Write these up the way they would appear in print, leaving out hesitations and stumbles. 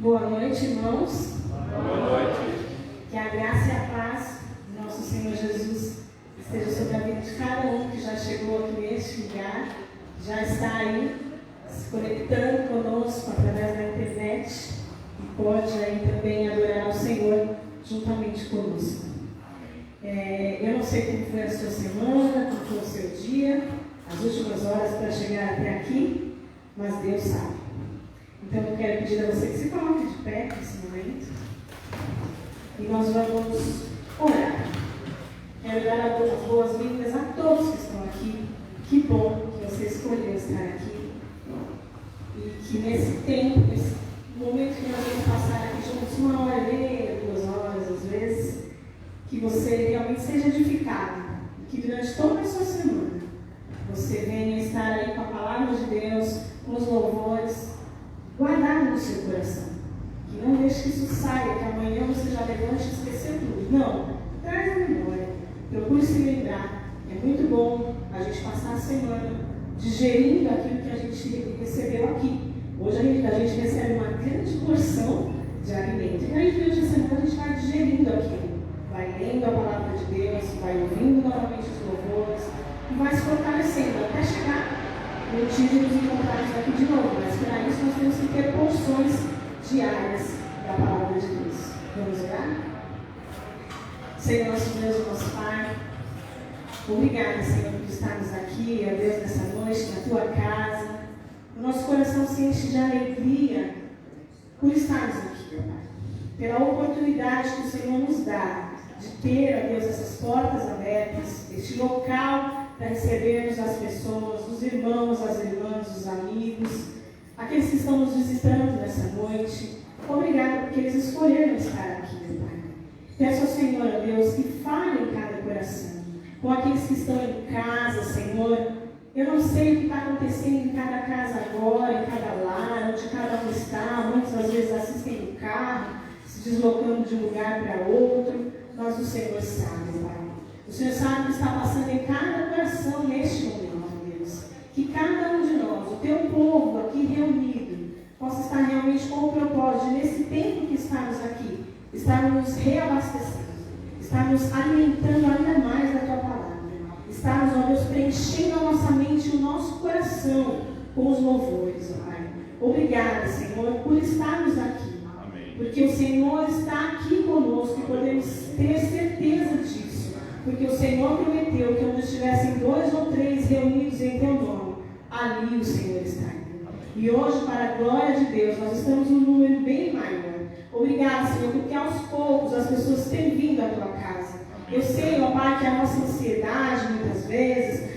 Boa noite, irmãos. Boa noite. Que a graça e a paz do nosso Senhor Jesus esteja sobre a vida de cada um que já chegou aqui neste lugar, já está aí se conectando conosco através da internet e pode aí também adorar ao Senhor juntamente conosco. Eu não sei como foi a sua semana, como foi o seu dia, as últimas horas para chegar até aqui, mas Deus sabe. Então eu quero pedir a você que se coloque de pé nesse momento e nós vamos orar. Quero dar as boas-vindas a todos que estão aqui. Que bom que você escolheu estar aqui e que nesse tempo, nesse momento que nós vamos passar aqui juntos, 1 hora e meia, 2 horas às vezes, que você realmente seja edificado e que durante toda a sua semana você venha estar aí com a palavra de Deus, com os louvores, guardado no seu coração. Que não deixe que isso saia, que amanhã você já levante e esqueceu tudo. Não, traz a memória, procure se lembrar. É muito bom a gente passar a semana digerindo aquilo que a gente recebeu aqui. Hoje a gente recebe uma grande porção de alimento. E aí durante a semana a gente vai digerindo aquilo. Vai lendo a palavra de Deus, vai ouvindo novamente os louvores e vai se fortalecendo até chegar no dia de nos encontrarmos aqui de novo. Mas para isso nós temos que ter porções diárias da palavra de Deus. Vamos orar? Senhor nosso Deus e nosso Pai, obrigada, Senhor, por estarmos aqui, ó Deus, nessa noite, na Tua casa. O nosso coração se enche de alegria por estarmos aqui, ó Pai. Pela oportunidade que o Senhor nos dá de ter, ó Deus, essas portas abertas, este local para recebermos as pessoas, os irmãos, as irmãs, os amigos, aqueles que estão nos visitando nessa noite. Obrigada porque eles escolheram estar aqui, meu Pai. Peço ao Senhor, ó Deus, que fale em cada coração, com aqueles que estão em casa, Senhor. Eu não sei o que está acontecendo em cada casa agora, em cada lar, onde cada um está. Muitas às vezes assistem no carro, se deslocando de um lugar para outro, mas o Senhor sabe, Pai. O Senhor sabe o que está passando em cada coração neste momento, Deus. Que cada um de nós, o Teu povo aqui reunido, possa estar realmente com o propósito de, nesse tempo que estamos aqui, estarmos nos reabastecendo, estarmos alimentando ainda mais da Tua palavra, estarmos, ó Deus, preenchendo a nossa mente e o nosso coração com os louvores, ó Pai. Obrigada, Senhor, por estarmos aqui. Amém. Porque o Senhor está aqui conosco e podemos ter certeza disso. Porque o Senhor prometeu que onde estivessem 2 ou 3 reunidos em Teu nome, ali o Senhor está. E hoje, para a glória de Deus, nós estamos num número bem maior. Obrigada, Senhor, porque aos poucos as pessoas têm vindo à Tua casa. Eu sei, ó Pai, que a nossa ansiedade, muitas vezes,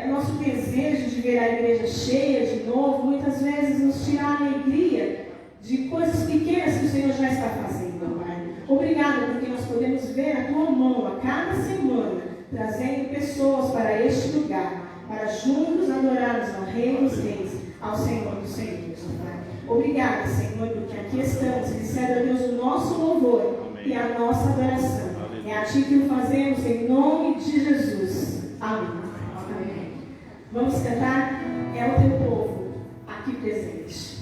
nosso desejo de ver a igreja cheia de novo, muitas vezes nos tira a alegria de coisas pequenas que o Senhor já está fazendo, ó Pai. Obrigada, porque nós podemos ver a Tua mão a cada semana, trazendo pessoas para este lugar, para juntos adorarmos ao Rei dos Reis, ao Senhor dos Senhores, ó Pai. Obrigada, Senhor, porque aqui estamos. Recebe, ó Deus, o nosso louvor. Amém. E a nossa adoração. Amém. É a Ti que o fazemos em nome de Jesus. Amém. Amém. Vamos cantar É o Teu povo aqui presente.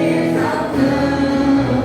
Exaltando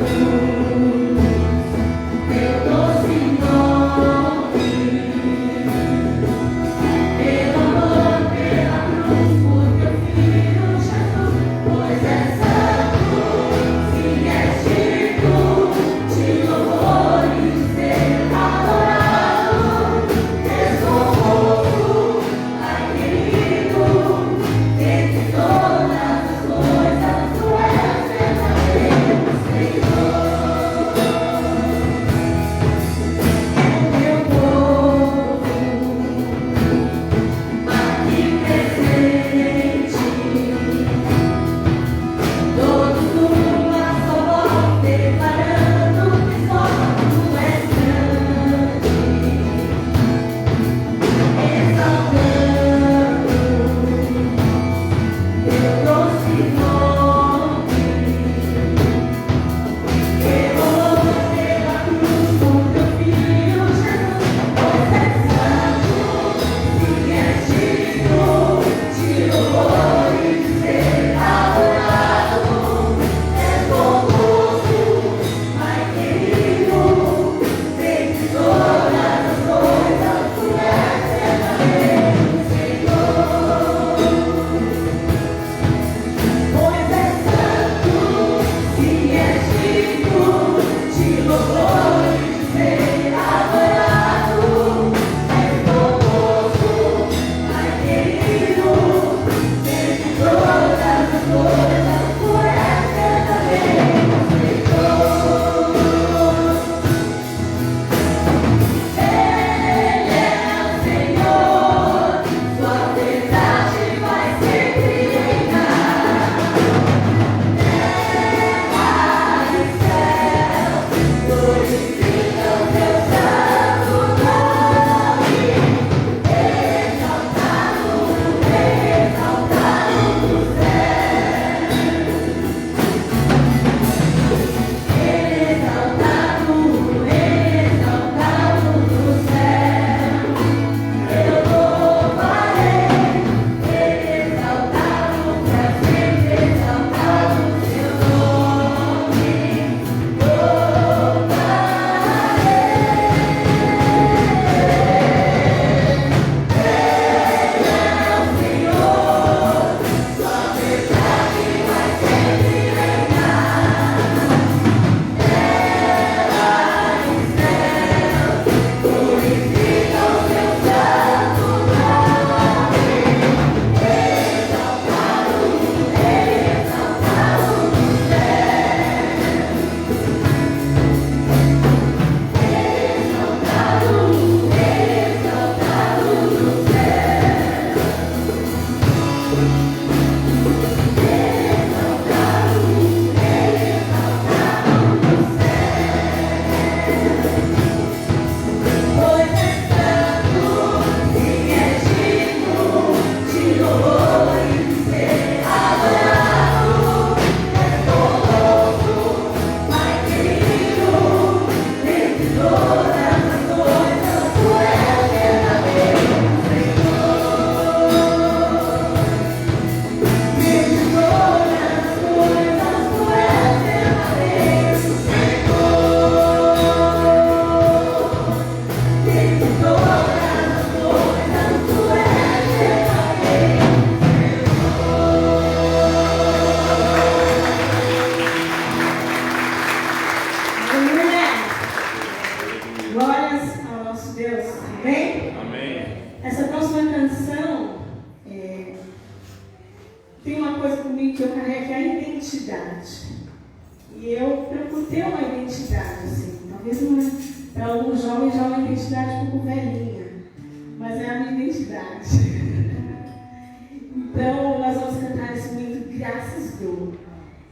E eu procuro ter uma identidade, assim. Talvez não é, para alguns jovens já é uma identidade um pouco velhinha, mas é a minha identidade. Então, nós vamos cantar esse momento, graças dou.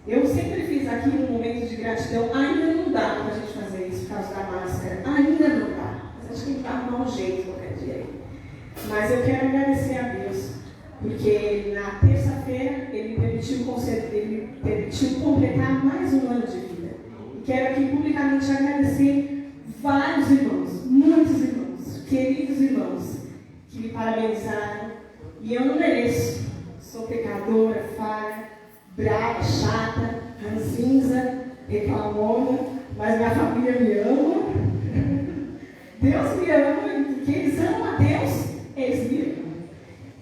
Eu sempre fiz aqui um momento de gratidão. Ainda não dá para a gente fazer isso por causa da máscara. Ainda não dá. Mas acho que tem que arrumar um jeito qualquer dia aí. Mas eu quero agradecer a Deus, porque na terça-feira Ele permitiu completar mais um ano de vida. E quero aqui publicamente agradecer vários irmãos, muitos irmãos, queridos irmãos, que me parabenizaram. E eu não mereço. Sou pecadora, falha, brava, chata, ranzinza, reclamona, mas minha família me ama. Deus me ama, e porque eles amam a Deus, eles me amam.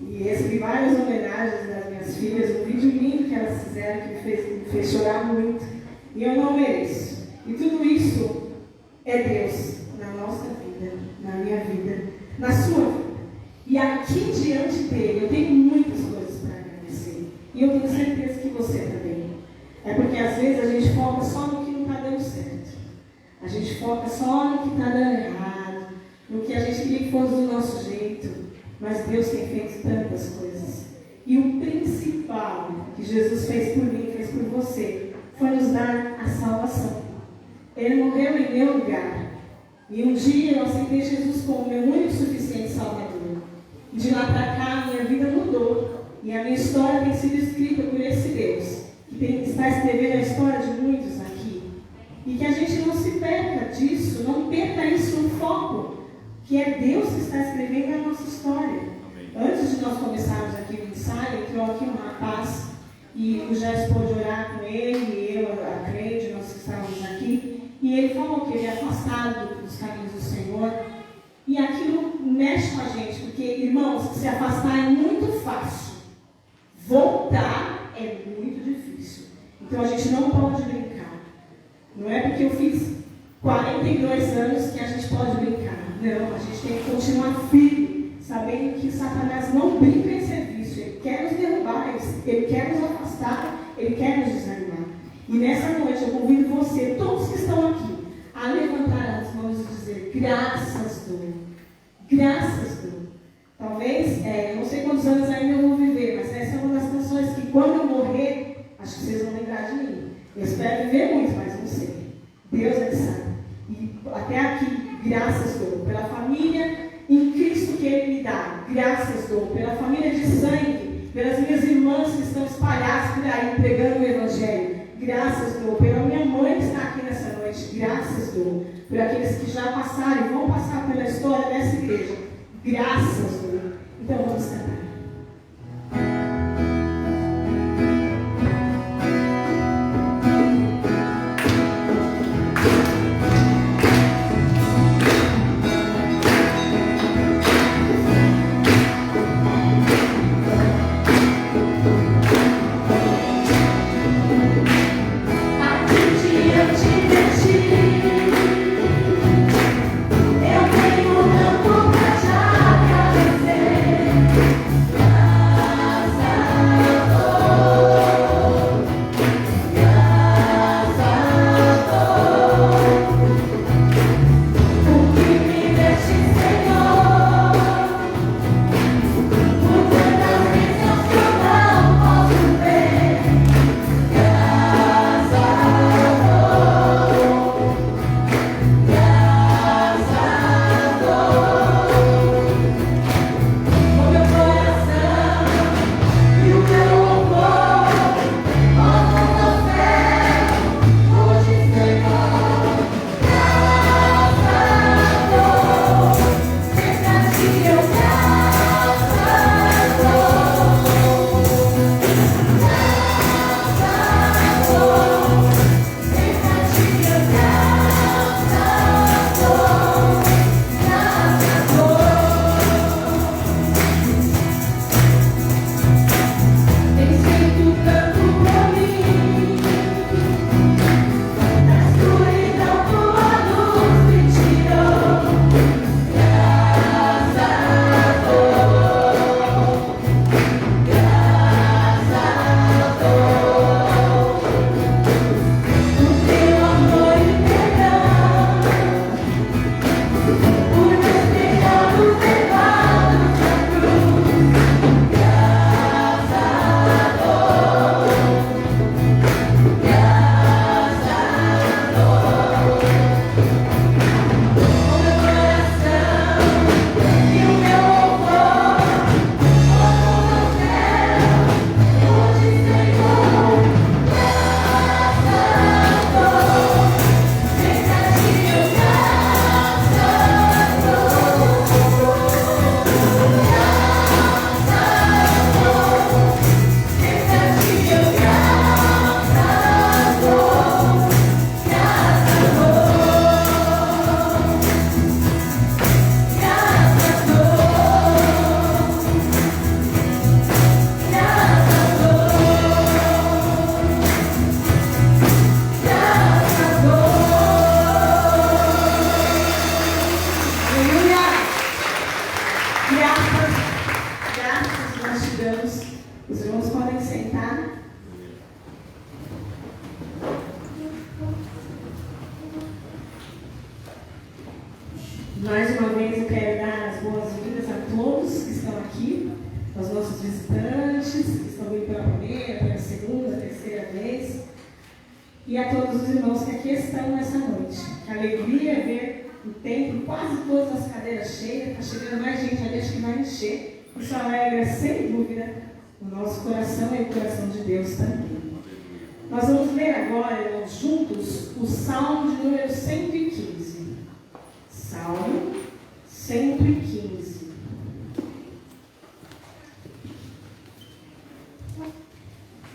E recebi várias homenagens das minhas filhas, um vídeo lindo que elas fizeram que me fez chorar muito. E eu não mereço. E tudo isso é Deus na nossa vida, na minha vida, na sua vida. E aqui diante dele, eu tenho muitas coisas para agradecer. E eu tenho certeza que você também. É porque às vezes a gente foca só no que não está dando certo. A gente foca só no que está dando errado, no que a gente queria que fosse do nosso jeito. Mas Deus tem feito tantas coisas. E o principal que Jesus fez por mim, fez por você, foi nos dar a salvação. Ele morreu em meu lugar. E um dia eu aceitei Jesus como meu único e suficiente Salvador. E de lá para cá, a minha vida mudou. E a minha história tem sido escrita por esse Deus, que está escrevendo a história de muitos aqui. E que a gente não se perca disso, não perca isso no foco, que é Deus que está escrevendo a nossa história. Antes de nós começarmos aqui o ensaio, entrou aqui um rapaz, e o Jéssica pôde orar com ele, e eu, a Cleide, nós que estávamos aqui, e ele falou que ele é afastado dos caminhos do Senhor. E aquilo mexe com a gente, porque, irmãos, se afastar é muito fácil. Voltar é muito difícil. Então a gente não pode brincar. Não é porque eu fiz 42 anos que a gente pode brincar. Não, a gente tem que continuar firme, sabendo que Satanás não brinca em serviço. Ele quer nos derrubar, ele quer nos afastar, ele quer nos desanimar. E nessa noite eu convido você, todos que estão aqui, a levantar as mãos e dizer, graças dou. Graças dou. Talvez, não sei quantos anos ainda eu vou viver, mas essa é uma das canções que quando eu morrer, acho que vocês vão lembrar de mim. Eu espero viver muito, mas não sei. Deus é que sabe. E até aqui, graças dou. Pela família em Cristo que Ele me dá, graças dou. Pela família de sangue, pelas minhas irmãs que estão espalhadas por aí, pregando o Evangelho, graças dou. Pela minha mãe que está aqui nessa noite, graças dou. Por aqueles que já passaram e vão passar pela história dessa igreja, graças dou. Então vamos cantar. Eu tenho tanto pra te agradecer. Mais uma vez eu quero dar as boas-vindas a todos que estão aqui, aos nossos visitantes, que estão vindo pela primeira, pela segunda, terceira vez, e a todos os irmãos que aqui estão nessa noite. Que alegria ver o templo, quase todas as cadeiras cheias, está chegando mais gente ali, acho que vai encher. Isso alegra, sem dúvida, o nosso coração e o coração de Deus também. Nós vamos ler agora, irmãos, juntos, o Salmo de número 115. Salmo 115.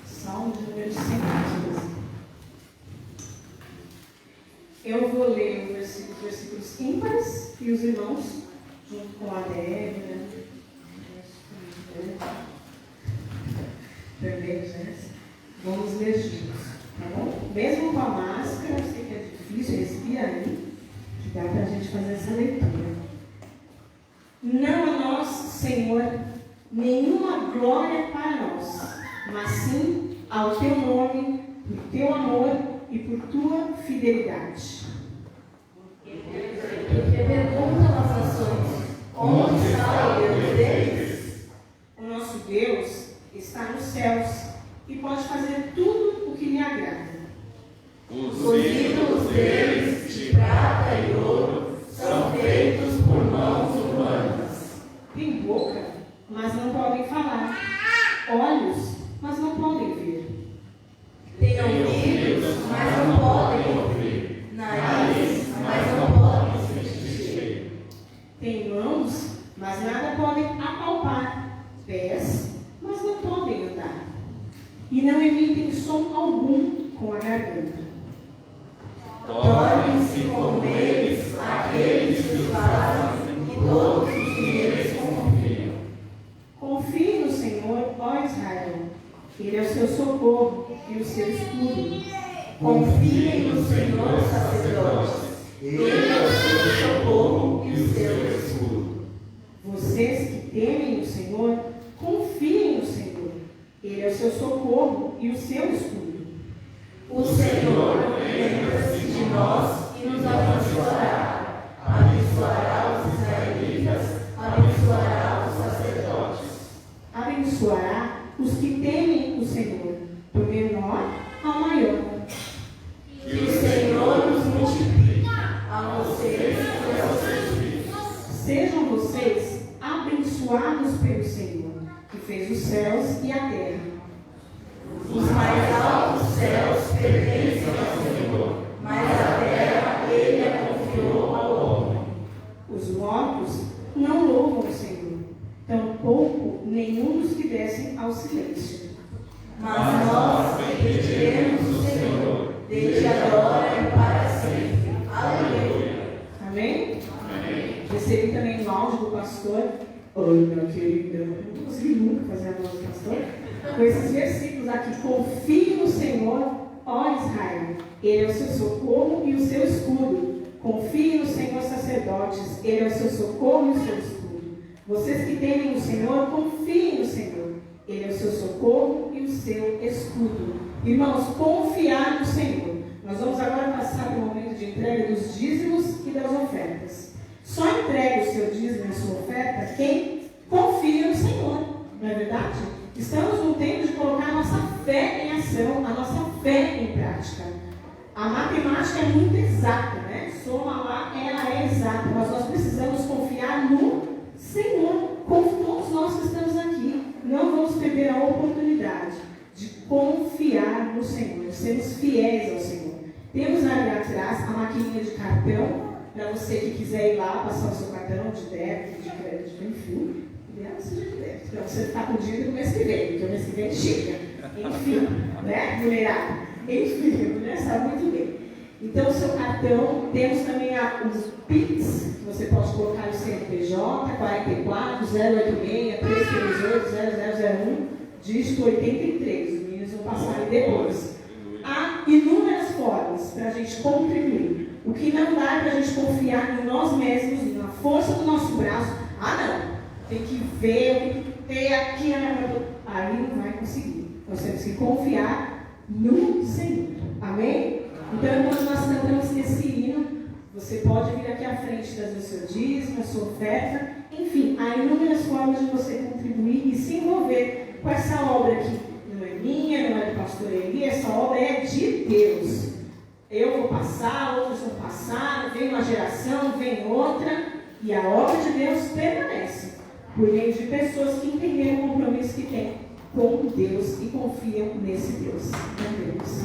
Salmo de número 115. Eu vou ler os versículos ímpares e os irmãos, junto com a Débora, também, né? Vamos ler juntos, tá bom? Mesmo com a máscara, eu sei que é difícil, respira aí, que dá para a gente fazer essa leitura. Não a nós, Senhor, nenhuma glória para nós, mas sim ao teu nome, por teu amor e por tua fidelidade. Porque perguntam as nações, onde está o Deus deles? O nosso Deus está nos céus e pode fazer tudo o que lhe agrada. Os ídolos deles, de prata e ouro, são feitos por mãos humanas. Tem boca, mas não podem falar. Olhos, mas não podem ver. Tem ouvidos, mas não podem ouvir. Nariz, mas não podem sentir. Tem mãos, mas nada podem apalpar. Pés, mas não podem andar. E não emitem som algum com a garganta. Tornem-se como eles aqueles que os fazem e todos os que neles confiam. Confie no Senhor, ó Israel. Ele é o seu socorro e o seu escudo. Confiem no Senhor, sacerdotes. Ele é o seu socorro e o seu escudo. Vocês que temem o Senhor, confiem no Senhor. Ele é o seu socorro e o seu escudo. O Senhor lembra-se de nós e nos abençoará. Abençoará os israelitas, abençoará os sacerdotes. Abençoará os que temem o Senhor, do menor ao maior. Que o Senhor nos multiplique a vocês e aos seus filhos. Sejam vocês abençoados pelo Senhor, que fez os céus e a terra. Os mais altos céus pertencem ao Senhor, mas a terra ele a confiou ao homem. Os mortos não louvam o Senhor, tampouco nenhum dos que descem ao silêncio. Mas nós bendiremos o Senhor, desde agora e para sempre. Aleluia. Amém? Amém. Recebi também o áudio do pastor. Oi, meu querido. Eu não consegui nunca fazer a voz do pastor. Com esses versículos aqui. Confie no Senhor, ó Israel. Ele é o seu socorro e o seu escudo. Confie no Senhor, sacerdotes. Ele é o seu socorro e o seu escudo. Vocês que temem o Senhor, confiem no Senhor. Ele é o seu socorro e o seu escudo. Irmãos, confiar no Senhor. Nós vamos agora passar para o momento de entrega dos dízimos e das ofertas. Só entrega o seu dízimo e a sua oferta quem confia no Senhor. Não é verdade? Estamos no tempo de colocar a nossa fé em ação, a nossa fé em prática. A matemática é muito exata, né? Soma lá, ela é exata. Mas nós precisamos confiar no Senhor, como todos nós que estamos aqui. Não vamos perder a oportunidade de confiar no Senhor, de sermos fiéis ao Senhor. Temos ali atrás a maquininha de cartão, para você que quiser ir lá, passar o seu cartão de débito, de crédito, enfim. Seja de débito, para você ficar com o dinheiro no mês que vem, porque o mês que vem chega. Enfim, né, mulherada? Enfim, a mulher sabe muito bem. Então, o seu cartão, temos também os PIX, que você pode colocar no CNPJ, 44 086 338 0001, dígito 83. Os meninos vão passar aí depois. Há inúmeras formas para a gente contribuir. O que não dá para a gente confiar em nós mesmos, na força do nosso braço. Não. Tem que ver, tem que ter aqui. Aí não vai conseguir. Nós temos que confiar no Senhor. Amém? Então, quando nós cantamos esse hino, Você pode vir aqui à frente trazer o seu dízimo, a sua oferta, enfim, há inúmeras formas de você contribuir e se envolver com essa obra aqui. Não é minha, não é do pastor Eli, essa obra é de Deus. Eu vou passar, outros vão passar, vem uma geração, vem outra, e a obra de Deus permanece, por meio de pessoas que entenderam o compromisso que têm com Deus e confiam nesse Deus. Com Deus.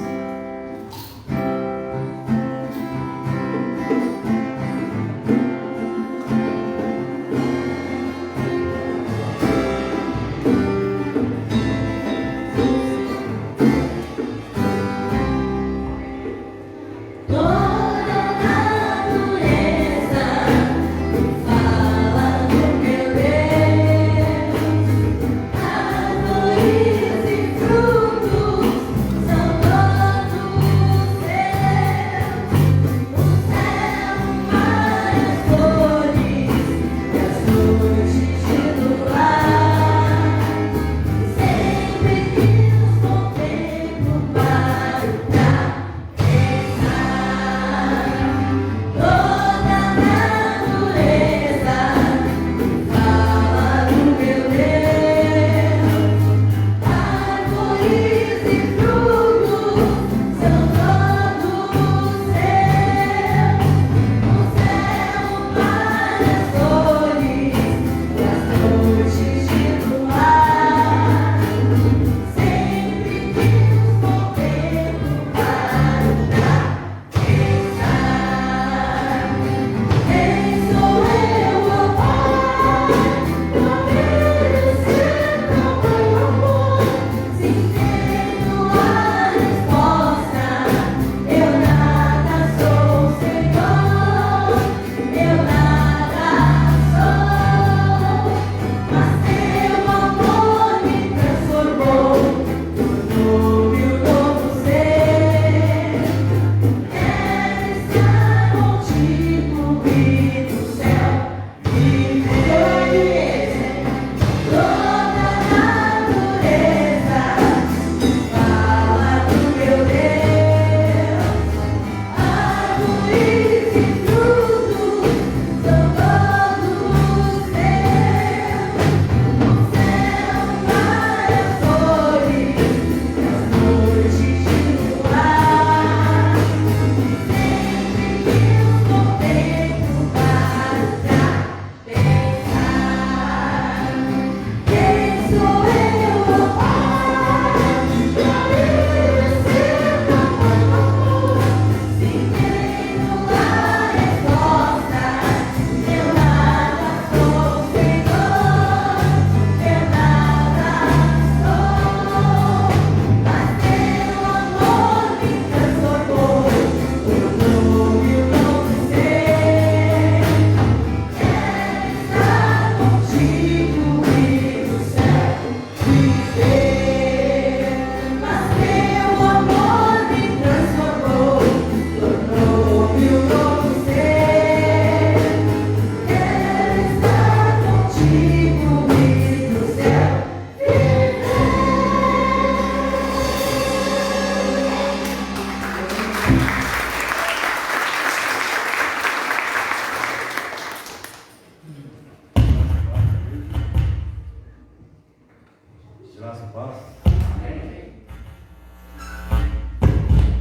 Graça e paz. Amém.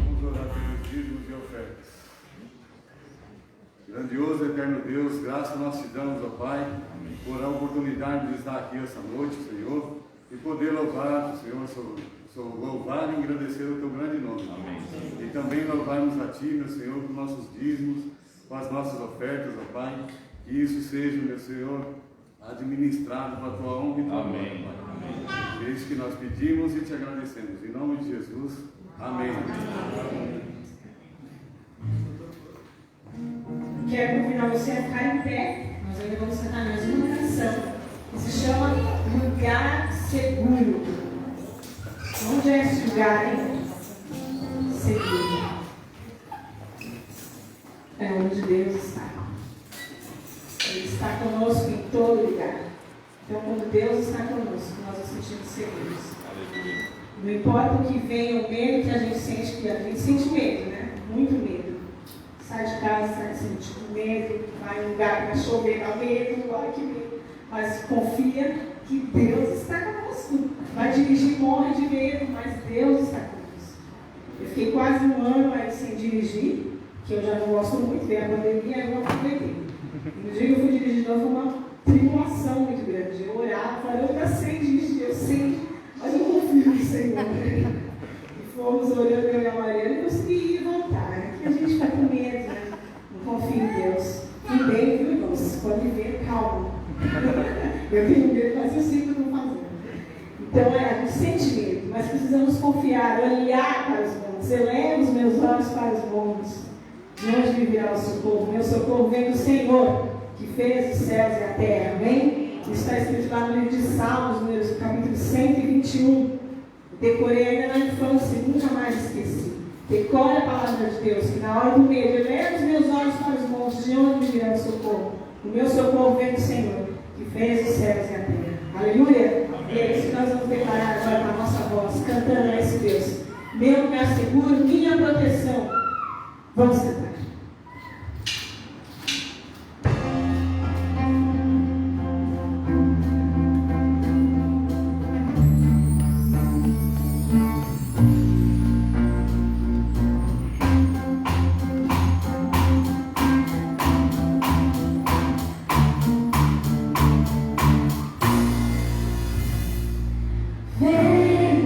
Vamos orar pelos dízimos e ofertas. Grandioso, eterno Deus, graça nós te damos, ó Pai, por a oportunidade de estar aqui essa noite, Senhor, e poder louvar, Senhor, louvar e engrandecer o teu grande nome. Amém. E também louvarmos a Ti, meu Senhor, com nossos dízimos, com as nossas ofertas, ó Pai, que isso seja, meu Senhor, administrado para a Tua honra e Tua glória, Pai. É isso que nós pedimos e te agradecemos. Em nome de Jesus. Amém. Quero convidar você a ficar em pé. Nós ainda vamos cantar mais uma canção que se chama Lugar Seguro. Onde é esse lugar, hein? Seguro. É onde Deus está. Ele está conosco em todo lugar. Então, quando Deus está conosco, nós nos sentimos seguros. Não importa o que venha, o medo que a gente sente medo, né? Muito medo. sai de casa, sai assim, com medo, vai em um lugar que vai chover, dá medo, ai que medo. Mas confia que Deus está conosco. Vai dirigir, morre de medo, mas Deus está conosco. Eu fiquei quase um ano aí sem dirigir, que eu já não gosto muito, veio a pandemia, eu não aproveitei. No dia que eu fui dirigir, foi uma tribulação muito grande. Eu orava, falava, eu já sei dirigir, eu sei, mas eu confio no Senhor. E fomos orando, eu e a Mariana, e consegui ir e voltar. Aqui a gente está com medo, né? Não confio em Deus. E bem, viu, irmãos? Pode ver, calma. Eu tenho medo, mas eu sei que eu estou fazendo. Então, a gente sente medo, mas precisamos confiar, olhar para os montes. Elevo os meus olhos para os montes. De onde me virá o socorro? Meu socorro vem do Senhor, que fez os céus e a terra. Amém? Isso está escrito lá no livro de Salmos, no capítulo 121. Decorei ainda na infância, nunca mais esqueci. Decore a palavra de Deus, que na hora do medo, elevo os meus olhos para os montes. De onde me virá o socorro? O meu socorro vem do Senhor, que fez os céus e a terra. Aleluia! E é isso que nós vamos declarar agora com a nossa voz, cantando a esse Deus. Meu lugar seguro, minha proteção. Vamos cantar. Temporal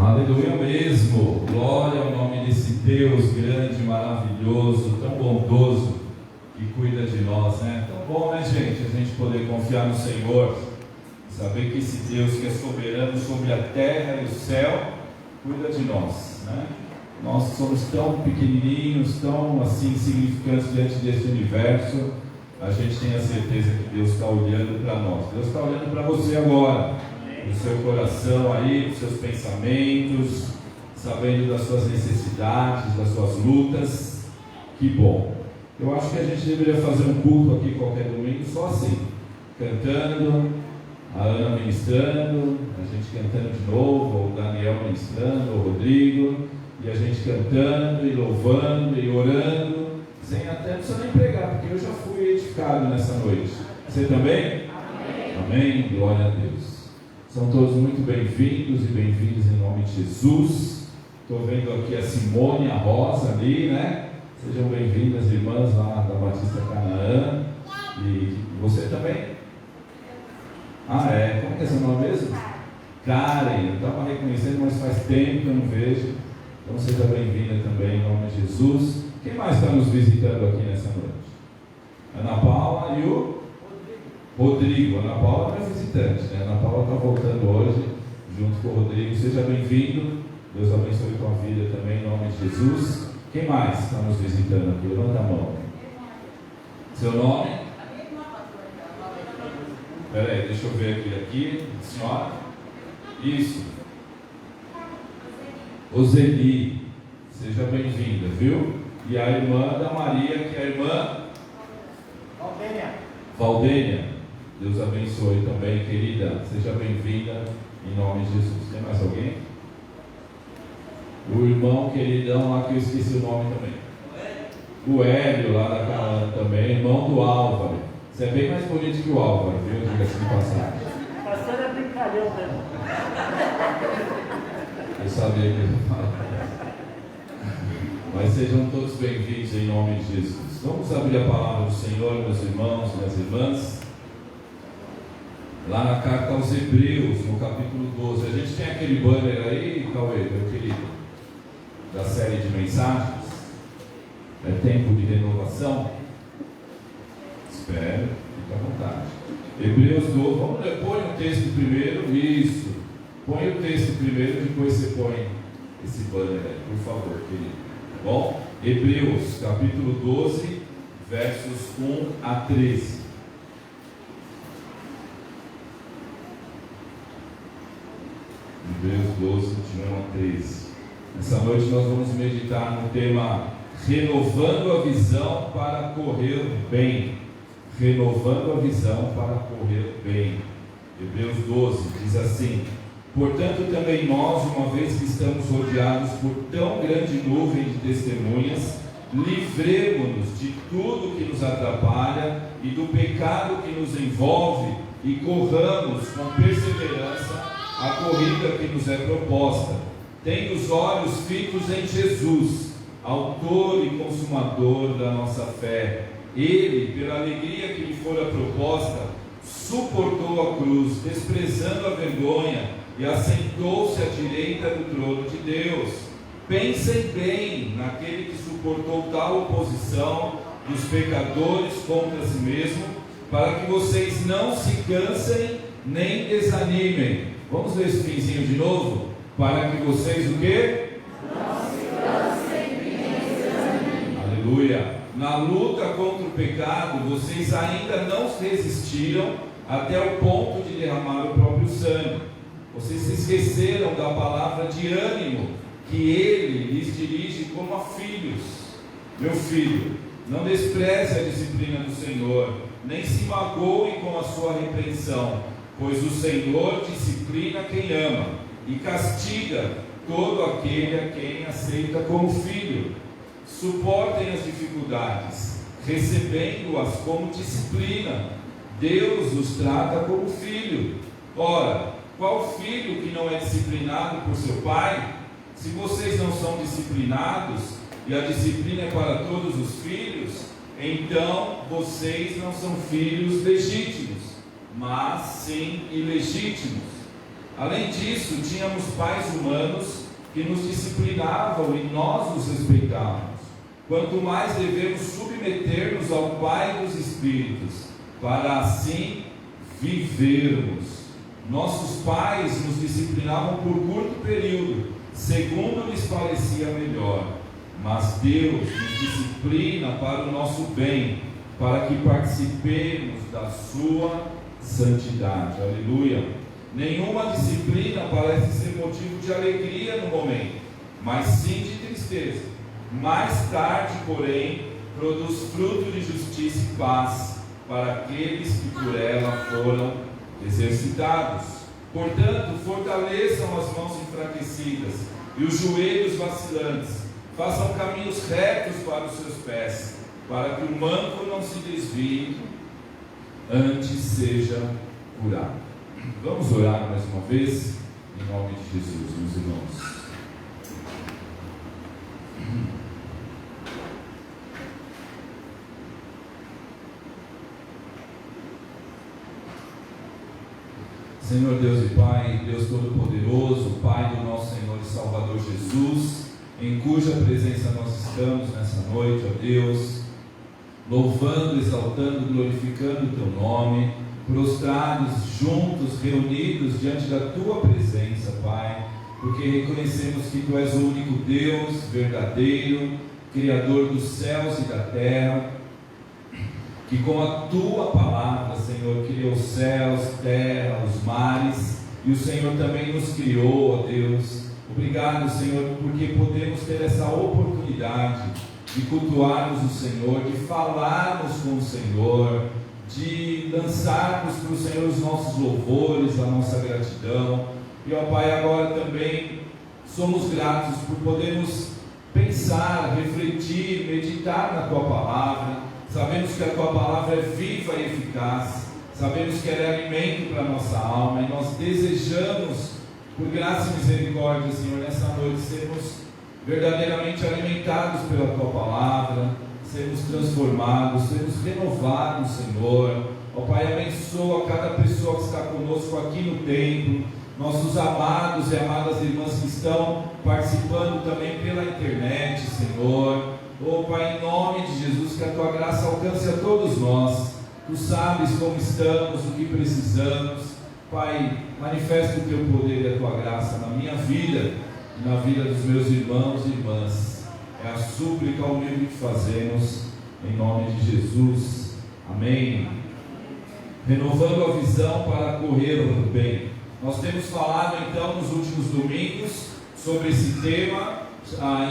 Aleluia mesmo, glória ao nome desse Deus grande, maravilhoso, tão bondoso, que cuida de nós, né? Tão bom, né, gente, a gente poder confiar no Senhor, saber que esse Deus que é soberano sobre a terra e o céu, cuida de nós, né? Nós somos tão pequenininhos, tão assim insignificantes diante desse universo, a gente tem a certeza que Deus está olhando para nós, Deus está olhando para você agora, no seu coração aí, nos seus pensamentos, sabendo das suas necessidades, das suas lutas. Que bom. Eu acho que a gente deveria fazer um culto aqui qualquer domingo só assim, cantando, a Ana ministrando, a gente cantando de novo, o Daniel ministrando, o Rodrigo, e a gente cantando e louvando e orando, sem até não precisa nem pregar, porque eu já fui edificado nessa noite. Você também? Amém. Amém. Glória a Deus. São todos muito bem-vindos e bem-vindas em nome de Jesus. Estou vendo aqui a Simone e a Rosa ali, né? Sejam bem-vindas, irmãs lá da Batista Canaã. E você também? Ah, é? Como que é seu nome mesmo? Karen. Eu estava reconhecendo, mas faz tempo que eu não vejo. Então seja bem-vinda também em nome de Jesus. Quem mais está nos visitando aqui nessa noite? Ana Paula e o Rodrigo. Ana Paula não é visitante, né? Ana Paula está voltando hoje, junto com o Rodrigo. Seja bem-vindo. Deus abençoe tua vida também, em nome de Jesus. Quem mais está nos visitando aqui? Levanta a mão. Seu nome? Espera aí, deixa eu ver aqui. Senhora? Isso. Roseli. Seja bem-vinda, viu? E a irmã da Maria, que é a irmã? Valdênia. Deus abençoe também, querida. Seja bem-vinda em nome de Jesus. Tem mais alguém? O irmão queridão lá que eu esqueci o nome também. O Hélio lá da Canaã também, irmão do Álvaro. Você é bem mais bonito que o Álvaro, viu? Diga-se de passagem. Pastor é brincalhão mesmo. Eu sabia que ele falava. Mas sejam todos bem-vindos em nome de Jesus. Vamos abrir a palavra do Senhor, meus irmãos, minhas irmãs. Lá na carta aos Hebreus, no capítulo 12. A gente tem aquele banner aí, Cauê, meu querido, da série de mensagens. É tempo de renovação. Espero, fique à vontade. Hebreus 12, vamos ler, põe o texto primeiro, isso. Põe o texto primeiro, depois você põe esse banner aí, por favor, querido. Tá bom? Hebreus, capítulo 12, versos 1 a 13. Hebreus 12, de 1 a 13. Nessa noite nós vamos meditar no tema renovando a visão para correr bem. Renovando a visão para correr bem. Hebreus 12 diz assim: portanto também nós, uma vez que estamos rodeados por tão grande nuvem de testemunhas, livremo-nos de tudo que nos atrapalha e do pecado que nos envolve e corramos com perseverança a corrida que nos é proposta, tendo os olhos fitos em Jesus, autor e consumador da nossa fé. Ele, pela alegria que lhe fora proposta, suportou a cruz, desprezando a vergonha, e assentou-se à direita do trono de Deus. Pensem bem naquele que suportou tal oposição dos pecadores contra si mesmo, para que vocês não se cansem nem desanimem. Vamos ler esse finzinho de novo? Para que vocês o quê? Não se cansem nem desanimem. Aleluia. Na luta contra o pecado, vocês ainda não resistiram até o ponto de derramar o próprio sangue. Vocês se esqueceram da palavra de ânimo que Ele lhes dirige como a filhos. Meu filho, não despreze a disciplina do Senhor, nem se magoe com a sua repreensão, pois o Senhor disciplina quem ama e castiga todo aquele a quem aceita como filho. Suportem as dificuldades, recebendo-as como disciplina. Deus os trata como filho. Ora, qual filho que não é disciplinado por seu pai? Se vocês não são disciplinados, e a disciplina é para todos os filhos, então vocês não são filhos legítimos, mas sim ilegítimos. Além disso, tínhamos pais humanos que nos disciplinavam e nós os respeitávamos. Quanto mais devemos submeter-nos ao Pai dos Espíritos, para assim vivermos. Nossos pais nos disciplinavam por curto período, segundo lhes parecia melhor, mas Deus nos disciplina para o nosso bem, para que participemos da sua santidade. Aleluia! Nenhuma disciplina parece ser motivo de alegria no momento, mas sim de tristeza. Mais tarde, porém, produz fruto de justiça e paz para aqueles que por ela foram exercitados. Portanto, fortaleçam as mãos enfraquecidas e os joelhos vacilantes. Façam caminhos retos para os seus pés, para que o manco não se desvie, antes seja curado. Vamos orar mais uma vez, em nome de Jesus, meus irmãos. Senhor Deus e Pai, Deus Todo-Poderoso, Pai do nosso Senhor e Salvador Jesus, em cuja presença nós estamos nessa noite, ó Deus, louvando, exaltando, glorificando o Teu nome, prostrados, juntos, reunidos diante da Tua presença, Pai, porque reconhecemos que Tu és o único Deus verdadeiro, Criador dos céus e da terra, que com a Tua palavra, Senhor, criou os céus, terra, os mares, e o Senhor também nos criou, ó Deus. Obrigado, Senhor, porque podemos ter essa oportunidade de cultuarmos o Senhor, de falarmos com o Senhor, de lançarmos para o Senhor os nossos louvores, a nossa gratidão. E, ó Pai, agora também somos gratos por podermos pensar, refletir, meditar na Tua palavra. Sabemos que a Tua palavra é viva e eficaz, sabemos que ela é alimento para a nossa alma, e nós desejamos, por graça e misericórdia, Senhor, nessa noite, sermos verdadeiramente alimentados pela Tua palavra, sermos transformados, sermos renovados, Senhor. Ó Pai, abençoa cada pessoa que está conosco aqui no templo, nossos amados e amadas irmãs que estão participando também pela internet, Senhor. Ó Pai, em nome de Jesus, que a Tua graça alcance a todos nós. Tu sabes como estamos, o que precisamos. Pai, manifesta o Teu poder e a Tua graça na minha vida e na vida dos meus irmãos e irmãs. É a súplica humilde que fazemos, em nome de Jesus. Amém. Renovando a visão para correr o bem. Nós temos falado então nos últimos domingos sobre esse tema,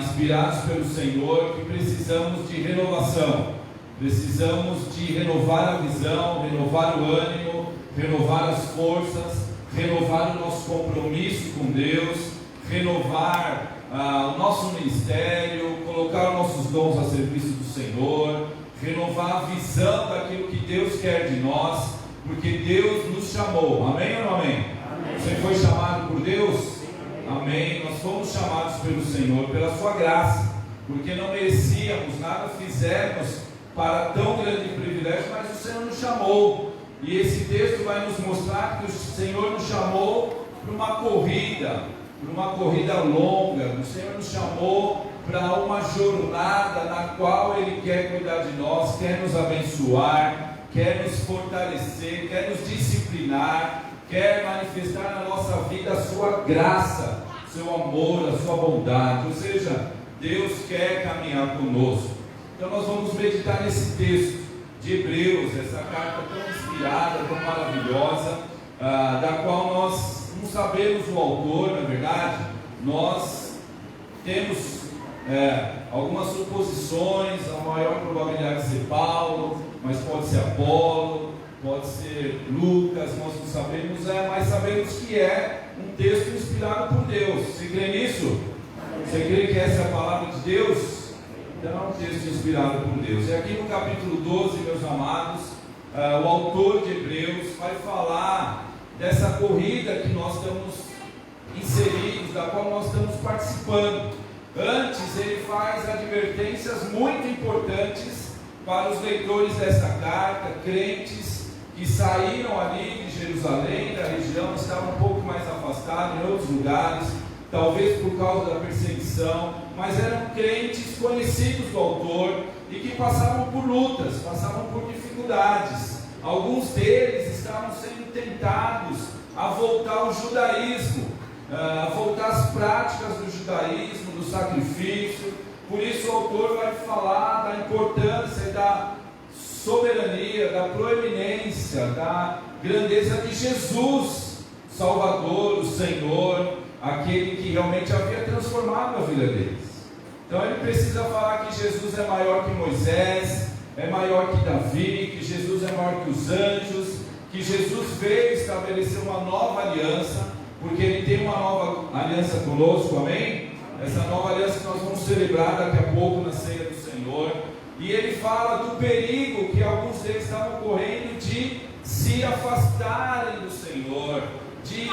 inspirados pelo Senhor, que precisamos de renovação. Precisamos de renovar a visão, renovar o ânimo, renovar as forças, renovar o nosso compromisso com Deus, renovar o nosso ministério, colocar os nossos dons a serviço do Senhor, renovar a visão daquilo que Deus quer de nós, porque Deus nos chamou. Amém ou não amém? Amém. Você foi chamado por Deus? Amém. Nós fomos chamados pelo Senhor, pela sua graça, porque não merecíamos, nada fizemos para tão grande privilégio, mas o Senhor nos chamou. E esse texto vai nos mostrar que o Senhor nos chamou para uma corrida longa. O Senhor nos chamou para uma jornada na qual Ele quer cuidar de nós, quer nos abençoar, quer nos fortalecer, quer nos disciplinar, quer manifestar na nossa vida a sua graça, seu amor, a sua bondade. Ou seja, Deus quer caminhar conosco. Então nós vamos meditar nesse texto de Hebreus, essa carta tão inspirada, tão maravilhosa, da qual nós não sabemos o autor, na verdade. Nós temos algumas suposições, a maior probabilidade de ser Paulo, mas pode ser Apolo, pode ser Lucas, nós não sabemos, mas sabemos que é um texto inspirado por Deus. Você crê nisso? Você crê que essa é a palavra de Deus? Então é um texto inspirado por Deus. E aqui no capítulo 12, meus amados, o autor de Hebreus vai falar dessa corrida que nós estamos inseridos, da qual nós estamos participando. Antes ele faz advertências muito importantes para os leitores dessa carta, crentes que saíram ali de Jerusalém, da região, estavam um pouco mais afastados em outros lugares, talvez por causa da perseguição, mas eram crentes conhecidos do autor e que passavam por lutas, passavam por dificuldades. Alguns deles estavam sendo tentados a voltar ao judaísmo, a voltar às práticas do judaísmo, do sacrifício. Por isso o autor vai falar da importância e da soberania, da proeminência, da grandeza de Jesus, Salvador, o Senhor, aquele que realmente havia transformado a vida deles. Então ele precisa falar que Jesus é maior que Moisés, é maior que Davi, que Jesus é maior que os anjos, que Jesus veio estabelecer uma nova aliança, porque ele tem uma nova aliança conosco, amém? Essa nova aliança que nós vamos celebrar daqui a pouco na ceia do Senhor. E ele fala do perigo que alguns deles estavam correndo de se afastarem do Senhor, de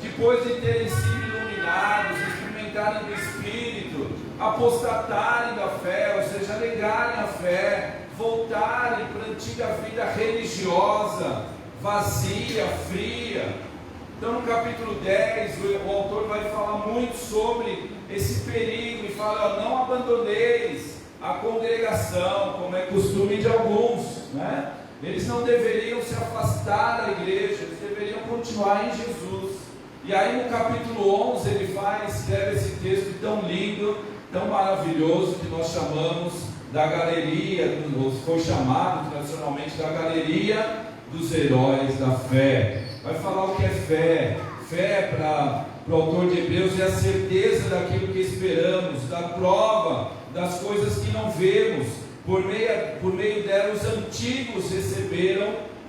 depois de terem sido iluminados, experimentarem do Espírito, apostatarem da fé, ou seja, negarem a fé, voltarem para a antiga vida religiosa, vazia, fria. Então no capítulo 10 o autor vai falar muito sobre esse perigo e fala: não abandoneis a congregação, como é costume de alguns, né? Eles não deveriam se afastar da igreja, eles deveriam continuar em Jesus. E aí no capítulo 11 ele escreve esse texto tão lindo, tão maravilhoso, que nós chamamos da galeria, foi chamado tradicionalmente da galeria dos heróis da fé. Vai falar o que é fé. Fé para o autor de Hebreus é a certeza daquilo que esperamos, da prova das coisas que não vemos. Por meio dela os antigos receberam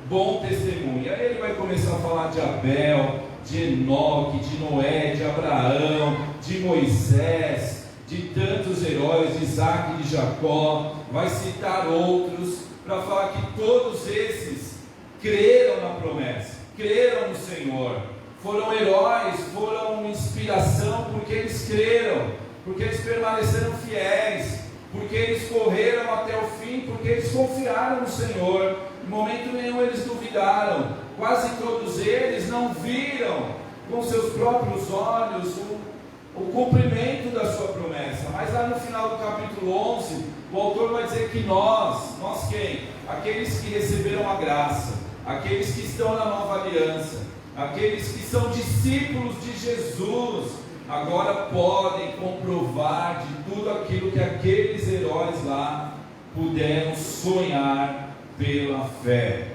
bom testemunho. E aí ele vai começar a falar de Abel, de Enoque, de Noé, de Abraão, de Moisés, de tantos heróis, de Isaac e de Jacó. Vai citar outros para falar que todos esses creram na promessa, creram no Senhor, foram heróis, foram inspiração porque eles creram, porque eles permaneceram fiéis, porque eles correram até o fim, porque eles confiaram no Senhor. Em momento nenhum eles duvidaram. Quase todos eles não viram com seus próprios olhos o cumprimento da sua promessa. Mas lá no final do capítulo 11, o autor vai dizer que nós quem? Aqueles que receberam a graça, aqueles que estão na nova aliança, aqueles que são discípulos de Jesus, agora podem comprovar de tudo aquilo que aqueles heróis lá puderam sonhar pela fé.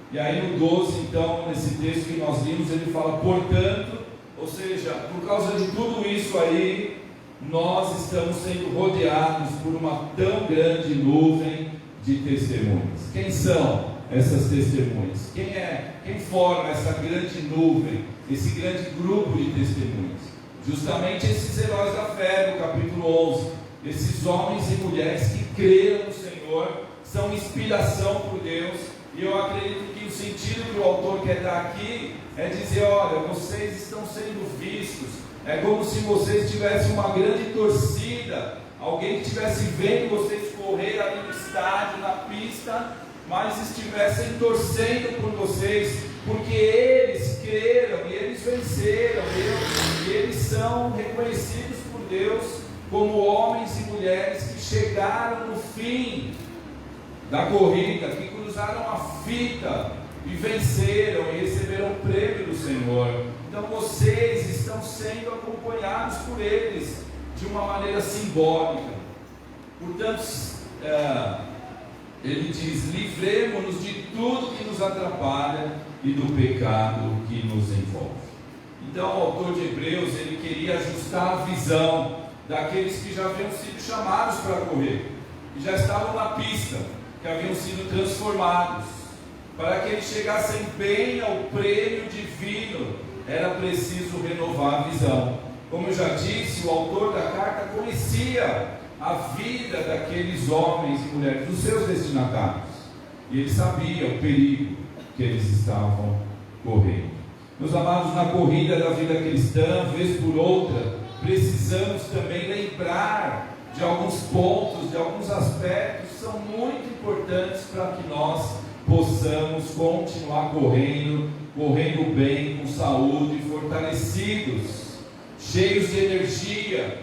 E aí no 12, então, nesse texto que nós limos, ele fala: portanto, ou seja, por causa de tudo isso aí, nós estamos sendo rodeados por uma tão grande nuvem de testemunhas. Quem são essas testemunhas? Quem forma essa grande nuvem, esse grande grupo de testemunhas? Justamente esses heróis da fé do capítulo 11, esses homens e mulheres que creram no Senhor, são inspiração por Deus. E eu acredito que o sentido que o autor quer dar aqui é dizer: olha, vocês estão sendo vistos, é como se vocês tivessem uma grande torcida, alguém que estivesse vendo vocês correr ali no estádio, na pista, mas estivessem torcendo por vocês, porque eles creram e eles venceram, e eles são reconhecidos por Deus como homens e mulheres que chegaram no fim da corrida, que cruzaram a fita e venceram e receberam o prêmio do Senhor. Então vocês estão sendo acompanhados por eles de uma maneira simbólica. Portanto, ele diz: livremo-nos de tudo que nos atrapalha e do pecado que nos envolve. Então o autor de Hebreus, ele queria ajustar a visão daqueles que já haviam sido chamados para correr, que já estavam na pista, que haviam sido transformados. Para que eles chegassem bem ao prêmio divino, era preciso renovar a visão. Como eu já disse, o autor da carta conhecia a vida daqueles homens e mulheres, dos seus destinatários. E ele sabia o perigo que eles estavam correndo. Meus amados, na corrida da vida cristã, vez por outra, precisamos também lembrar de alguns pontos, de alguns aspectos que são muito importantes para que nós possamos continuar correndo bem, com saúde, fortalecidos, cheios de energia,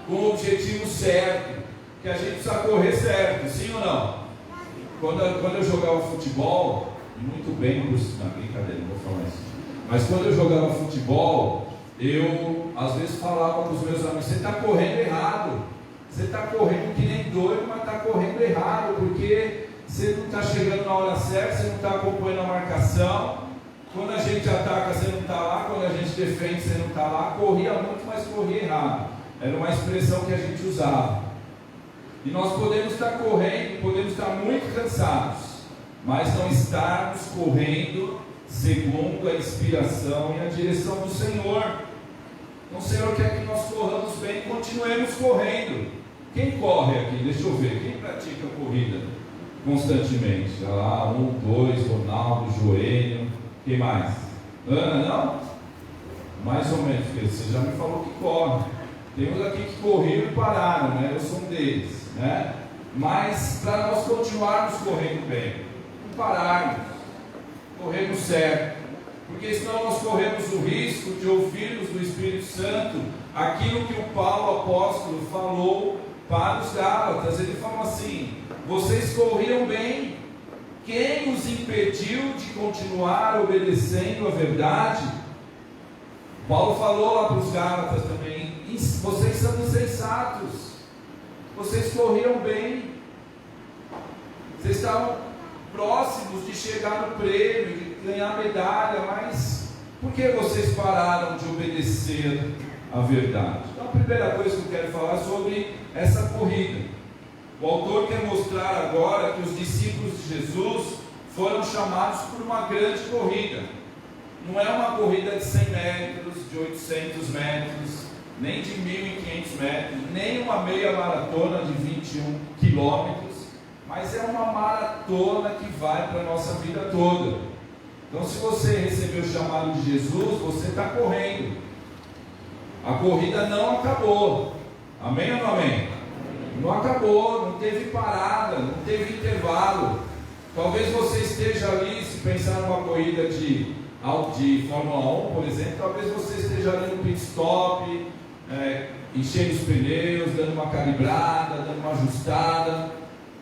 com o objetivo certo, que a gente precisa correr certo, sim ou não? Quando eu jogava futebol, muito bem, na brincadeira, não vou falar isso, mas quando eu jogava futebol, eu às vezes falava com os meus amigos: você está correndo errado, você está correndo que nem doido, mas está correndo errado, porque você não está chegando na hora certa, você não está acompanhando a marcação, quando a gente ataca você não está lá, quando a gente defende você não está lá. Corria muito, mas corria errado, era uma expressão que a gente usava. E nós podemos estar correndo, podemos estar muito cansados, mas não estarmos correndo segundo a inspiração e a direção do Senhor. Então o Senhor quer que nós corramos bem e continuemos correndo. Quem corre aqui? Deixa eu ver, quem pratica corrida constantemente? Olha lá, 1, 2, Ronaldo, Joelho, quem mais? Ana, não? Mais ou menos, porque você já me falou que corre. Temos aqui que correram e pararam, né? Eu sou um deles, né? Mas para nós continuarmos correndo bem, não pararmos, corremos certo, porque senão nós corremos o risco de ouvirmos do Espírito Santo aquilo que o Paulo apóstolo falou para os Gálatas. Ele falou assim: vocês corriam bem, quem os impediu de continuar obedecendo a verdade? Paulo falou lá para os Gálatas também: vocês são insensatos, vocês corriam bem, vocês estavam próximos de chegar no prêmio, de ganhar medalha, mas por que vocês pararam de obedecer a verdade? Então a primeira coisa que eu quero falar é sobre essa corrida. O autor quer mostrar agora que os discípulos de Jesus foram chamados por uma grande corrida. Não é uma corrida de 100 metros, de 800 metros, nem de 1.500 metros, nem uma meia maratona de 21 quilômetros, mas é uma maratona que vai para a nossa vida toda. Então, se você recebeu o chamado de Jesus, você está correndo. A corrida não acabou. Amém ou não amém? Não acabou, não teve parada, não teve intervalo. Talvez você esteja ali, se pensar numa corrida de Fórmula 1, por exemplo, talvez você esteja ali no pit stop, enchendo os pneus, dando uma calibrada, dando uma ajustada,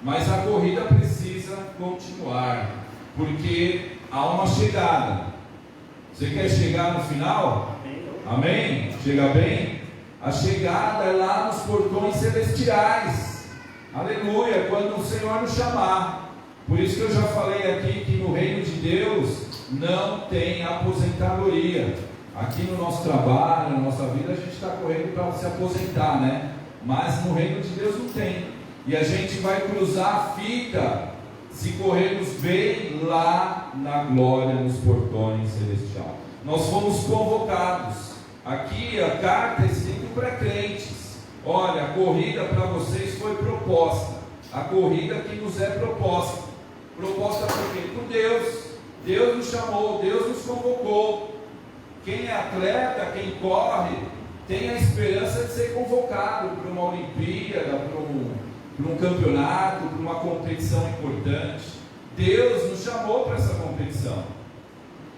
mas a corrida precisa continuar, porque há uma chegada. Você quer chegar no final? Amém? Chega bem? A chegada é lá nos portões celestiais. Aleluia, quando o Senhor nos chamar. Por isso que eu já falei aqui que no reino de Deus não tem aposentadoria. Aqui no nosso trabalho, na nossa vida, a gente está correndo para se aposentar, né? Mas no reino de Deus não tem. E a gente vai cruzar a fita se corrermos bem lá na glória, nos portões celestiais. Nós fomos convocados. Aqui a carta é escrita para crentes. Olha, a corrida para vocês foi proposta. A corrida que nos é proposta. Proposta por quê? Por Deus. Deus nos chamou, Deus nos convocou. Quem é atleta, quem corre, tem a esperança de ser convocado para uma Olimpíada, para um campeonato, para uma competição importante. Deus nos chamou para essa competição.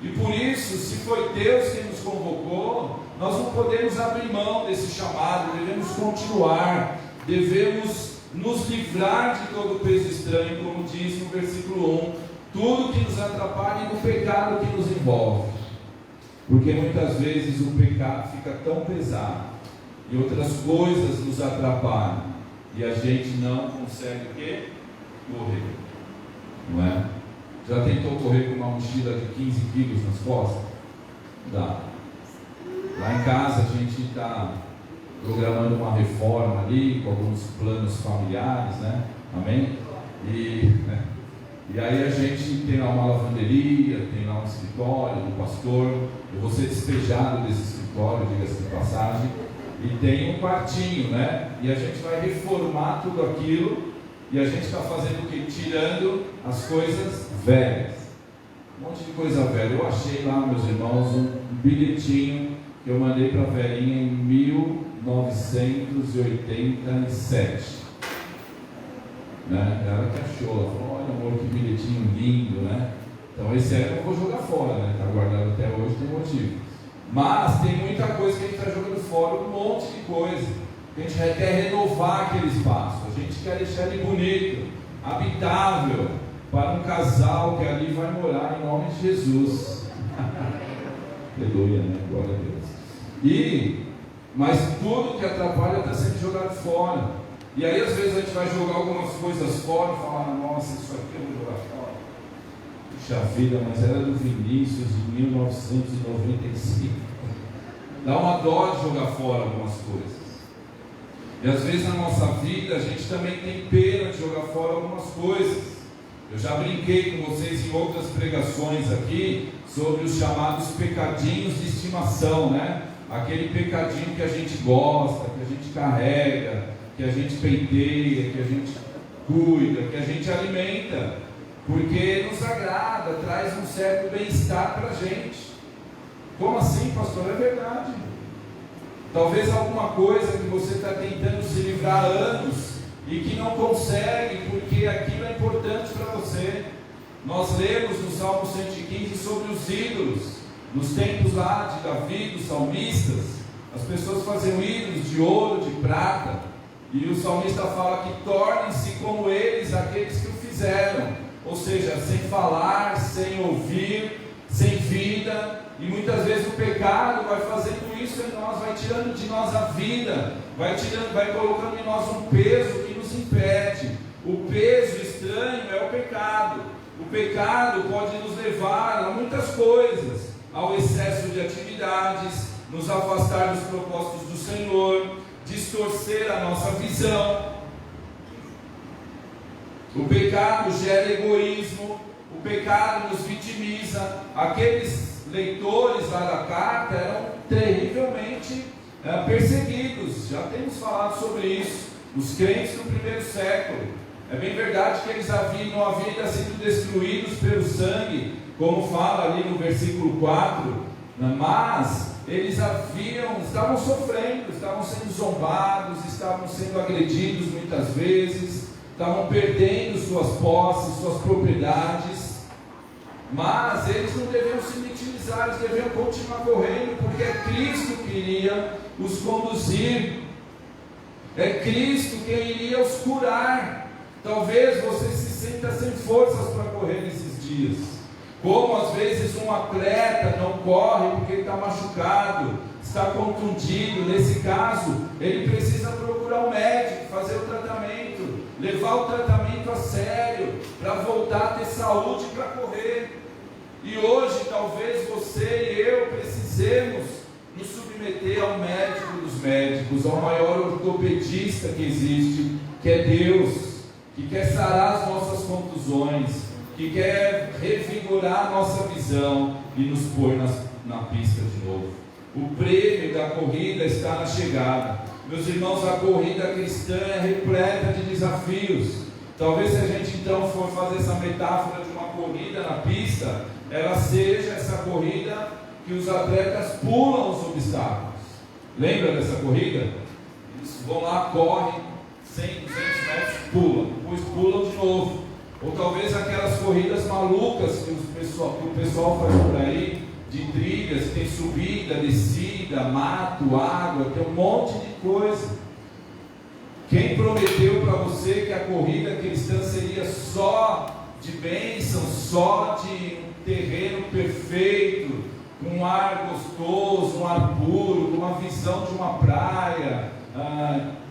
E por isso, se foi Deus quem nos convocou, nós não podemos abrir mão desse chamado, devemos continuar, devemos nos livrar de todo o peso estranho, como diz no versículo 1, tudo que nos atrapalha e do pecado que nos envolve. Porque muitas vezes o pecado fica tão pesado e outras coisas nos atrapalham e a gente não consegue o quê? Correr. Não é? Já tentou correr com uma mochila de 15 quilos nas costas? Dá. Lá em casa a gente está programando uma reforma ali, com alguns planos familiares, né? Amém? E aí a gente tem lá uma lavanderia, tem lá um escritório do pastor. Eu vou ser despejado desse escritório, diga-se de passagem. e tem um quartinho, né? E a gente vai reformar tudo aquilo, e a gente está fazendo o quê? Tirando as coisas velhas. Um monte de coisa velha. Eu achei lá, meus irmãos, um bilhetinho que eu mandei para a velhinha em 1987. Né? Ela que achou, ela falou: olha, amor, que bilhetinho lindo, né? Então esse aí eu não vou jogar fora, né? Está guardado até hoje, tem motivo. Mas tem muita coisa que a gente está jogando fora, um monte de coisa. A gente quer renovar aquele espaço, a gente quer deixar ele bonito, habitável, para um casal que ali vai morar em nome de Jesus. Aleluia, né? Glória a Deus. Mas tudo que atrapalha está sendo jogado fora. E aí às vezes a gente vai jogar algumas coisas fora e falar: nossa, isso aqui eu vou jogar fora. Puxa vida, mas era do Vinícius de 1995. Dá uma dó de jogar fora algumas coisas. E às vezes na nossa vida a gente também tem pena de jogar fora algumas coisas. Eu já brinquei com vocês em outras pregações aqui sobre os chamados pecadinhos de estimação, né? Aquele pecadinho que a gente gosta, que a gente carrega, que a gente penteia, que a gente cuida, que a gente alimenta, porque nos agrada, traz um certo bem-estar para a gente. Como assim, pastor? É verdade. Talvez alguma coisa que você está tentando se livrar há anos e que não consegue, porque aquilo é importante para você. Nós lemos no Salmo 115 sobre os ídolos. Nos tempos lá de Davi, dos salmistas, as pessoas faziam ídolos de ouro, de prata, e o salmista fala que tornem-se como eles, aqueles que o fizeram, ou seja, sem falar, sem ouvir, sem vida. E muitas vezes o pecado vai fazendo isso em nós, vai tirando de nós a vida, vai colocando em nós um peso que nos impede. O peso estranho é o pecado. O pecado pode nos levar a muitas coisas, ao excesso de atividades, nos afastar dos propósitos do Senhor, distorcer a nossa visão. O pecado gera egoísmo, o pecado nos vitimiza. Aqueles leitores lá da carta eram terrivelmente perseguidos, já temos falado sobre isso, os crentes do primeiro século. É bem verdade que eles não haviam ainda sido destruídos pelo sangue, como fala ali no versículo 4, mas eles estavam sofrendo, estavam sendo zombados, estavam sendo agredidos muitas vezes, estavam perdendo suas posses, suas propriedades. Mas eles não deviam se vitimizar, eles deviam continuar correndo, porque é Cristo que iria os conduzir, é Cristo quem iria os curar. Talvez você se sinta sem forças para correr nesses dias, como às vezes um atleta não corre porque está machucado, está contundido. Nesse caso, ele precisa procurar um médico, fazer o tratamento, levar o tratamento a sério, para voltar a ter saúde para correr. E hoje talvez você e eu precisemos nos submeter ao médico dos médicos, ao maior ortopedista que existe, que é Deus, que quer sarar as nossas contusões, que quer revigorar a nossa visão e nos pôr na pista de novo. O prêmio da corrida está na chegada. Meus irmãos, a corrida cristã é repleta de desafios. Talvez se a gente então for fazer essa metáfora de uma corrida na pista, ela seja essa corrida que os atletas pulam os obstáculos. Lembra dessa corrida? Eles vão lá, correm 100, 200 metros, pulam, depois pulam de novo. Ou talvez aquelas corridas malucas que o pessoal faz por aí, de trilhas, tem subida, descida, mato, água, tem um monte de coisa. Quem prometeu para você que a corrida cristã seria só de bênção, só de um terreno perfeito, com um ar gostoso, um ar puro, com uma visão de uma praia,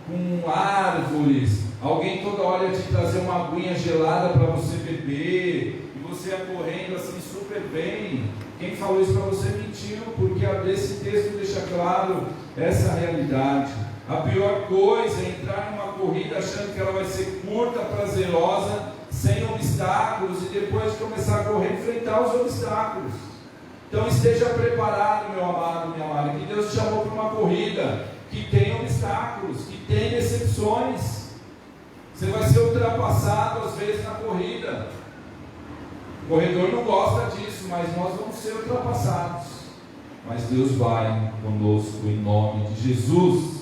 com árvores, alguém toda hora te trazer uma aguinha gelada para você beber, e você ia correndo assim super bem? Quem falou isso para você mentiu, porque esse texto deixa claro essa realidade. A pior coisa é entrar numa corrida achando que ela vai ser curta, prazerosa, sem obstáculos, e depois de começar a correr, enfrentar os obstáculos. Então esteja preparado, meu amado, minha amada, que Deus te chamou para uma corrida que tem obstáculos, que tem decepções. Você vai ser ultrapassado às vezes na corrida. O corredor não gosta disso, mas nós vamos ser ultrapassados. Mas Deus vai conosco em nome de Jesus.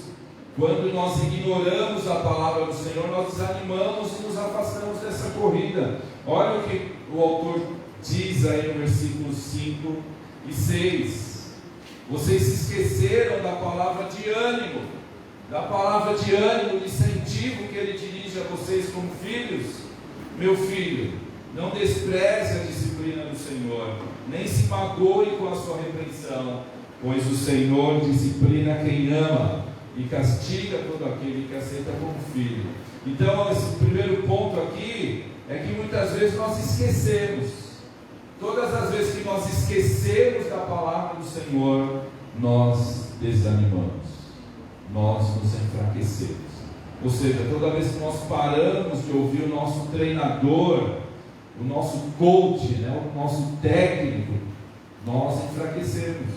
Quando nós ignoramos a palavra do Senhor, nós desanimamos e nos afastamos dessa corrida. Olha o que o autor diz aí no versículo 5 e 6. Vocês se esqueceram da palavra de ânimo, de incentivo que ele dirige a vocês como filhos. Meu filho, não despreze a disciplina do Senhor, nem se magoe com a sua repreensão, pois o Senhor disciplina quem ama e castiga todo aquele que aceita como filho. Então, esse primeiro ponto aqui é que muitas vezes nós esquecemos. Todas as vezes que nós esquecemos da palavra do Senhor, nós desanimamos, nós nos enfraquecemos. Ou seja, toda vez que nós paramos de ouvir o nosso treinador, o nosso coach, o nosso técnico, nós enfraquecemos.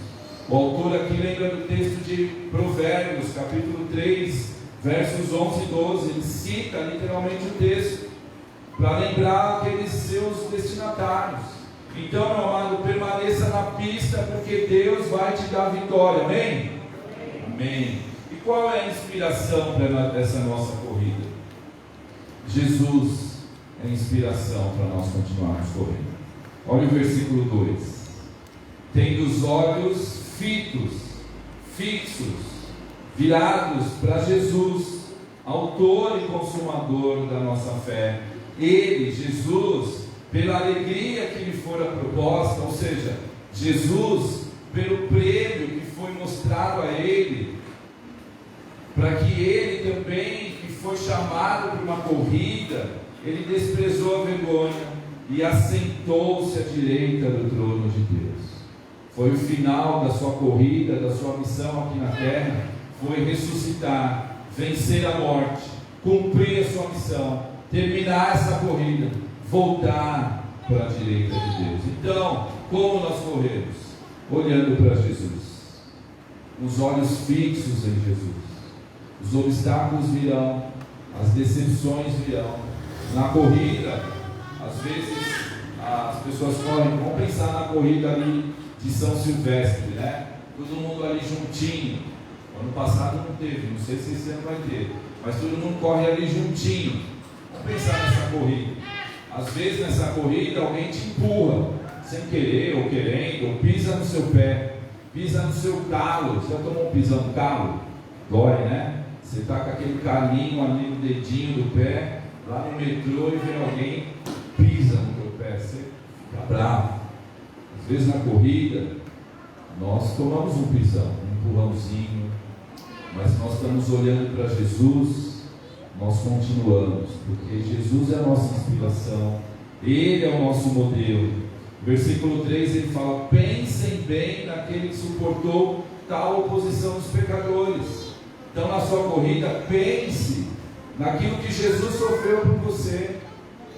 O autor aqui lembra do texto de Provérbios, capítulo 3, versos 11 e 12. Ele cita literalmente o texto para lembrar aqueles seus destinatários. Então, meu amado, permaneça na pista, porque Deus vai te dar vitória. Amém? Amém. E qual é a inspiração para essa nossa corrida? Jesus é a inspiração para nós continuarmos correndo. Olha o versículo 2. Tendo os olhos fixos, virados para Jesus, autor e consumador da nossa fé. Ele, Jesus, pela alegria que lhe fora proposta, ou seja, Jesus, pelo prêmio que foi mostrado a ele, para que ele também, que foi chamado para uma corrida, ele desprezou a vergonha e assentou-se à direita do trono de Deus. Foi o final da sua corrida, da sua missão aqui na terra, foi ressuscitar, vencer a morte, cumprir a sua missão, terminar essa corrida, voltar para a direita de Deus. Então, como nós corremos? Olhando para Jesus, os olhos fixos em Jesus. Os obstáculos virão, as decepções virão. Na corrida, às vezes as pessoas correm, vamos pensar na corrida ali de São Silvestre, todo mundo ali juntinho. Ano passado não teve, não sei se esse ano vai ter, mas todo mundo corre ali juntinho. Vamos pensar nessa corrida. Às vezes nessa corrida alguém te empurra, sem querer ou querendo, ou pisa no seu pé, pisa no seu calo. Você já tomou um pisão no calo? Dói, né? Você está com aquele calinho ali no dedinho do pé, lá no metrô, e vem alguém, pisa no teu pé, você fica bravo. Às vezes na corrida, nós tomamos um pisão, um empurrãozinho, mas nós estamos olhando para Jesus, nós continuamos, porque Jesus é a nossa inspiração, Ele é o nosso modelo. Versículo 3 ele fala: pensem bem naquele que suportou tal oposição dos pecadores. Então, na sua corrida, pense naquilo que Jesus sofreu por você.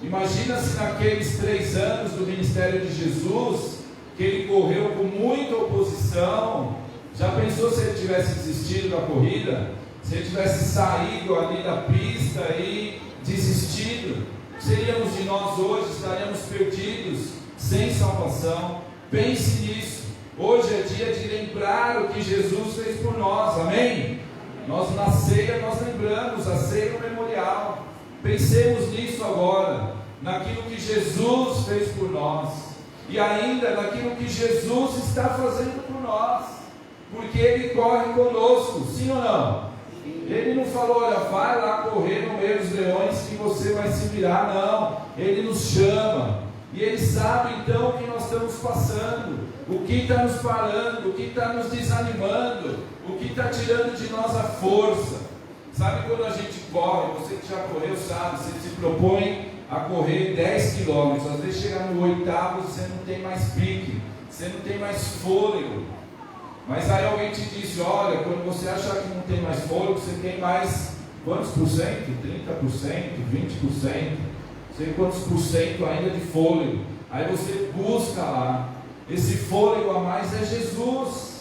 Imagina se naqueles 3 anos do ministério de Jesus, que ele correu com muita oposição. Já pensou se ele tivesse desistido da corrida? Se ele tivesse saído ali da pista e desistido? Seríamos de nós hoje, estaríamos perdidos, sem salvação. Pense nisso. Hoje é dia de lembrar o que Jesus fez por nós, amém? Nós na ceia, nós lembramos, a ceia no memorial. Pensemos nisso agora, naquilo que Jesus fez por nós, e ainda naquilo que Jesus está fazendo por nós, porque Ele corre conosco, sim ou não? Ele não falou: olha, vai lá correr no meio dos leões que você vai se virar. Não, Ele nos chama, e Ele sabe então o que nós estamos passando, o que está nos parando, o que está nos desanimando, o que está tirando de nós a força. Sabe quando a gente corre, você que já correu sabe, você se propõe a correr 10 quilômetros, às vezes chega no 8º, você não tem mais pique, você não tem mais fôlego. Mas aí alguém te disse: olha, quando você achar que não tem mais fôlego, você tem mais quantos por cento? 30%, 20%, sei quantos por cento ainda de fôlego. Aí você busca lá, esse fôlego a mais é Jesus.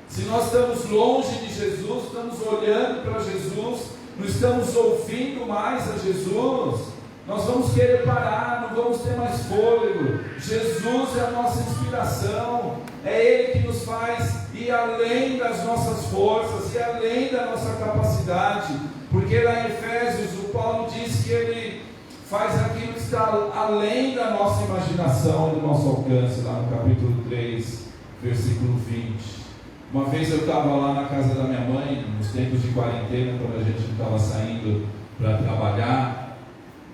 Se nós estamos longe de Jesus, estamos olhando para Jesus, não estamos ouvindo mais a Jesus, nós vamos querer parar, não vamos ter mais fôlego. Jesus é a nossa inspiração, é Ele que nos faz ir além das nossas forças, ir além da nossa capacidade, porque lá em Efésios o Paulo diz que Ele faz aquilo que está além da nossa imaginação, do nosso alcance, lá no capítulo 3, versículo 20. Uma vez eu estava lá na casa da minha mãe, nos tempos de quarentena, quando a gente estava saindo para trabalhar,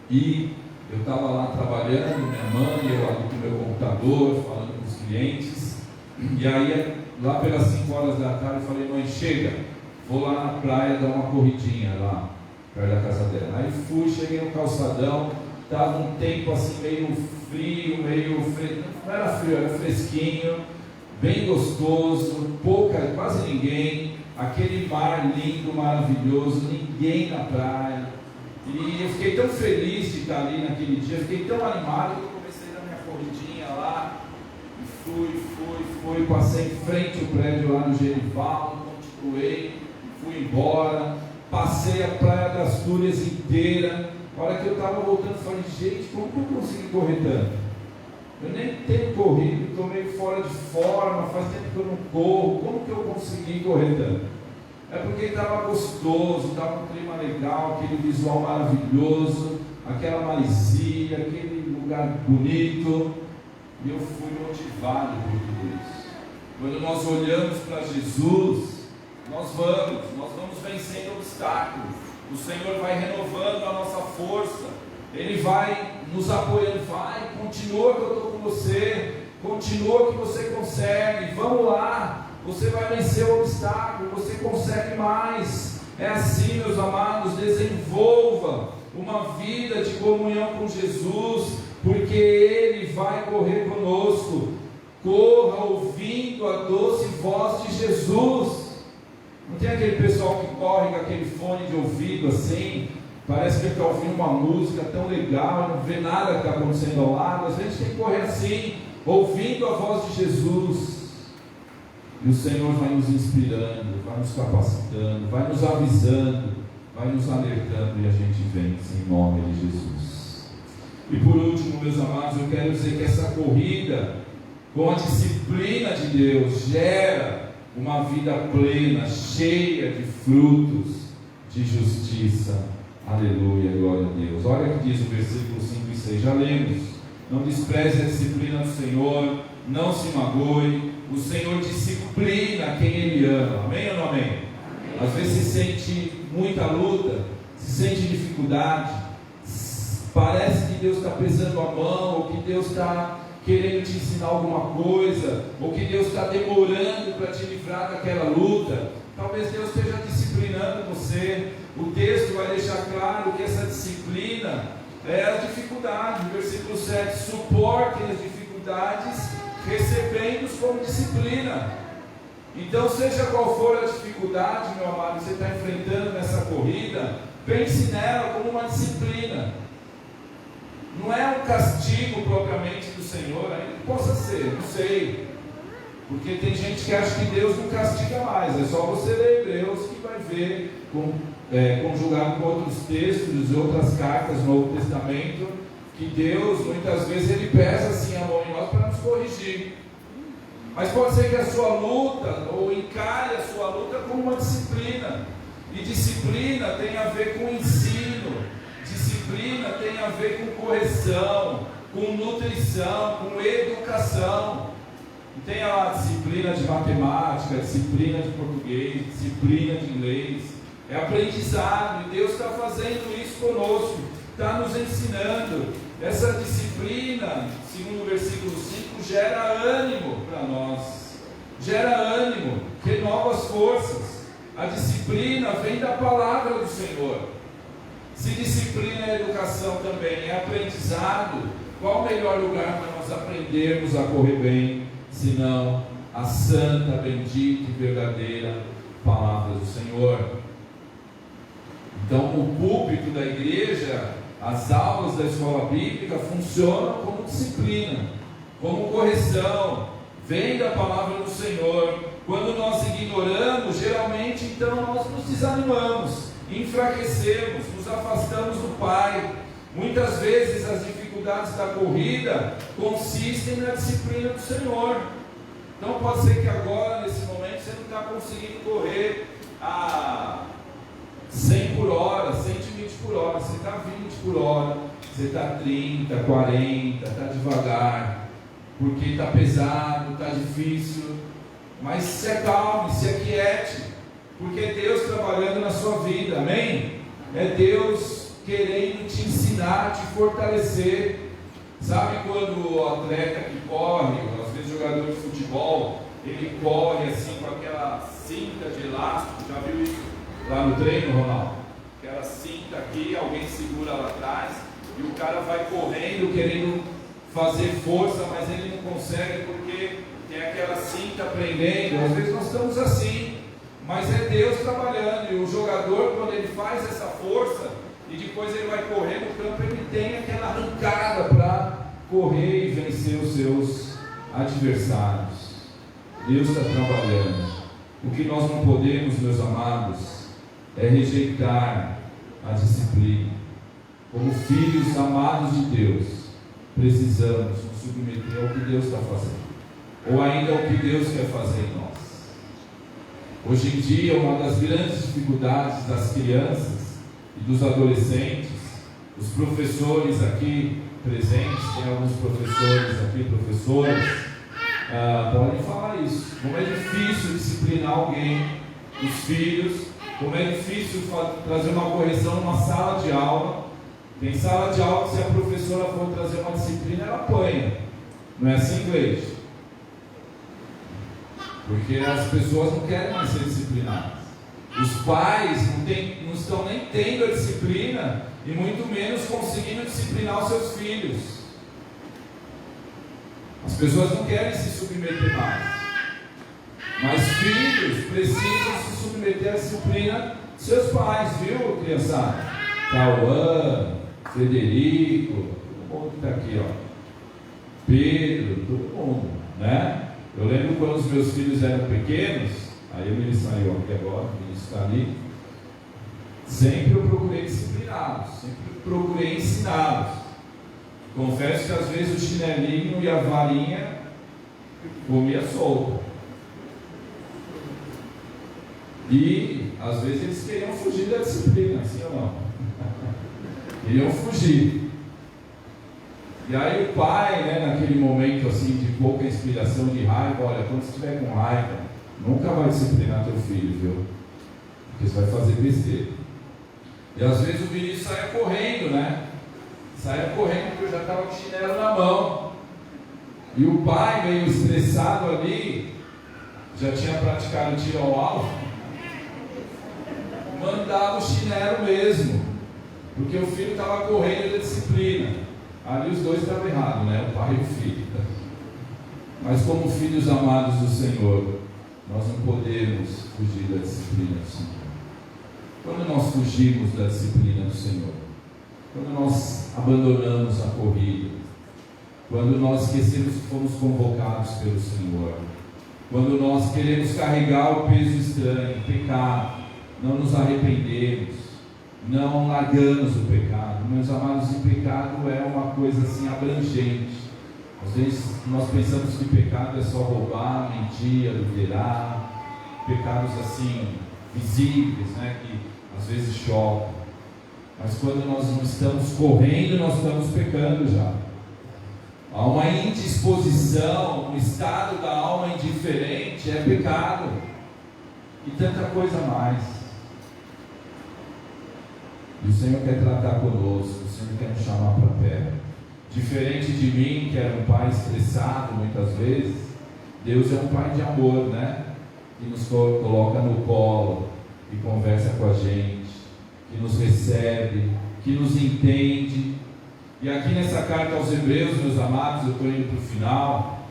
e eu estava lá trabalhando, minha mãe, eu ali com o meu computador, falando com os clientes, e aí lá pelas 5 horas da tarde eu falei: mãe, chega, vou lá na praia dar uma corridinha lá, perto da casa dela. Aí fui, cheguei no calçadão, estava um tempo assim meio frio, não era frio, era fresquinho, bem gostoso, quase ninguém, aquele mar lindo, maravilhoso, ninguém na praia. E eu fiquei tão feliz de estar ali naquele dia, fiquei tão animado que eu comecei a dar minha corridinha lá, e fui, passei em frente ao prédio lá no Genival, continuei, fui embora, passei a Praia das Túrias inteira. A hora que eu estava voltando, falei: gente, como que eu consegui correr tanto? Eu nem tenho corrido, estou meio fora de forma, faz tempo que eu não corro, como que eu consegui correr tanto? É porque estava gostoso, estava um clima legal, aquele visual maravilhoso, aquela maresia, aquele lugar bonito, e eu fui motivado por tudo isso. Quando nós olhamos para Jesus, nós vamos vencendo obstáculos, o Senhor vai renovando a nossa força, Ele vai nos apoiando, continua que eu estou com você, continua que você consegue, vamos lá. Você vai vencer o obstáculo, você consegue mais. É assim, meus amados, desenvolva uma vida de comunhão com Jesus, porque Ele vai correr conosco. Corra ouvindo a doce voz de Jesus. Não tem aquele pessoal que corre com aquele fone de ouvido assim, parece que está ouvindo uma música tão legal, não vê nada que está acontecendo ao lado. Às vezes tem que correr assim, ouvindo a voz de Jesus. E o Senhor vai nos inspirando, vai nos capacitando, vai nos avisando, vai nos alertando, e a gente vence em nome de Jesus. E por último, meus amados, eu quero dizer que essa corrida com a disciplina de Deus gera uma vida plena, cheia de frutos de justiça. Aleluia, glória a Deus. Olha o que diz o versículo 5 e 6, já lemos: não despreze a disciplina do Senhor, não se magoe, o Senhor disciplina quem Ele ama. Amém ou não amém? Amém. Às vezes se sente muita luta, se sente dificuldade, parece que Deus está pesando a mão, ou que Deus está querendo te ensinar alguma coisa, ou que Deus está demorando para te livrar daquela luta. Talvez Deus esteja disciplinando você. O texto vai deixar claro que essa disciplina é a dificuldade. Versículo 7: suportem as dificuldades, recebendo-os como disciplina. Então, seja qual for a dificuldade, meu amado, que você está enfrentando nessa corrida, pense nela como uma disciplina. Não é um castigo propriamente do Senhor, ainda que possa ser, não sei, porque tem gente que acha que Deus não castiga mais. É só você ler Hebreus que vai ver, conjugado com outros textos e outras cartas no Novo Testamento, que Deus muitas vezes Ele pesa assim a mão em nós para nos corrigir. Mas pode ser que a sua luta, ou encare a sua luta como uma disciplina. E disciplina tem a ver com ensino, disciplina tem a ver com correção, com nutrição, com educação. Tem a disciplina de matemática, disciplina de português, disciplina de inglês. É aprendizado, e Deus está fazendo isso conosco, está nos ensinando. Essa disciplina, segundo o versículo 5, gera ânimo para nós, gera ânimo, renova as forças. A disciplina vem da palavra do Senhor. Se disciplina é educação também, é aprendizado, qual o melhor lugar para nós aprendermos a correr bem, senão a santa, bendita e verdadeira palavra do Senhor? Então, o púlpito da igreja, as aulas da escola bíblica funcionam como disciplina, como correção, vem da palavra do Senhor. Quando nós ignoramos, geralmente então nós nos desanimamos, enfraquecemos, nos afastamos do Pai. Muitas vezes as dificuldades da corrida consistem na disciplina do Senhor. Então pode ser que agora, nesse momento, você não está conseguindo correr a 100 por hora, 120 por hora, você está 20 por hora, você está 30, 40, está devagar, porque está pesado, está difícil. Mas se acalme, se aquiete, porque é Deus trabalhando na sua vida, amém? É Deus querendo te ensinar, te fortalecer. Sabe quando o atleta que corre, às vezes jogador de futebol, ele corre assim com aquela cinta de elástico, já viu isso lá no treino, Ronaldo? Aquela cinta aqui, alguém segura lá atrás, e o cara vai correndo, querendo fazer força, mas ele não consegue porque tem aquela cinta prendendo. Às vezes nós estamos assim, mas é Deus trabalhando, e o jogador, quando ele faz essa força, e depois ele vai correr no campo, ele tem aquela arrancada para correr e vencer os seus adversários. Deus está trabalhando. O que nós não podemos, meus amados, é rejeitar a disciplina. Como filhos amados de Deus, precisamos nos submeter ao que Deus está fazendo, ou ainda ao que Deus quer fazer em nós. Hoje em dia, uma das grandes dificuldades das crianças e dos adolescentes, os professores aqui presentes, tem alguns professores aqui, professoras, podem falar isso. Como é difícil disciplinar alguém, os filhos, como é difícil trazer uma correção numa sala de aula. Tem sala de aula que, se a professora for trazer uma disciplina, ela apanha. Não é assim, Gleide? Porque as pessoas não querem mais ser disciplinadas. Os pais não estão nem tendo a disciplina e muito menos conseguindo disciplinar os seus filhos. As pessoas não querem se submeter mais, mas filhos precisam se submeter à disciplina de seus pais, viu, criançada? Cauã, Frederico, todo mundo que está aqui, ó. Pedro, todo mundo, né? Eu lembro quando os meus filhos eram pequenos, aí ele saiu aqui agora, ele está ali. Sempre eu procurei discipliná-los, sempre procurei ensiná-los. Confesso que às vezes o chinelinho e a varinha comia solto. E às vezes eles queriam fugir da disciplina, assim ou não? Queriam fugir. E aí o pai, né, naquele momento assim de pouca inspiração, de raiva, olha, quando você estiver com raiva, nunca vai disciplinar teu filho, viu? Porque você vai fazer besteira. E às vezes o Vinícius saia correndo, né? Saia correndo porque eu já estava com o chinelo na mão. E o pai, meio estressado ali, já tinha praticado tiro ao alvo, mandava o chinelo mesmo, porque o filho estava correndo da disciplina. Ali os dois estavam errados, né? O pai e o filho. Mas como filhos amados do Senhor, nós não podemos fugir da disciplina do Senhor. Quando nós fugimos da disciplina do Senhor, quando nós abandonamos a corrida, quando nós esquecemos que fomos convocados pelo Senhor, quando nós queremos carregar o peso estranho, pecado, não nos arrependemos, não largamos o pecado. Meus amados, o pecado é uma coisa assim abrangente. Às vezes nós pensamos que pecado é só roubar, mentir, adulterar, pecados assim visíveis, né, que às vezes chocam. Mas quando nós não estamos correndo, nós estamos pecando já. Há uma indisposição, um estado da alma indiferente, é pecado. E tanta coisa mais. E o Senhor quer tratar conosco, o Senhor quer nos chamar para perto. Diferente de mim, que era um pai estressado muitas vezes, Deus é um pai de amor, né? Que nos coloca no colo, que conversa com a gente, que nos recebe, que nos entende. E aqui nessa carta aos Hebreus, meus amados, eu estou indo para o final.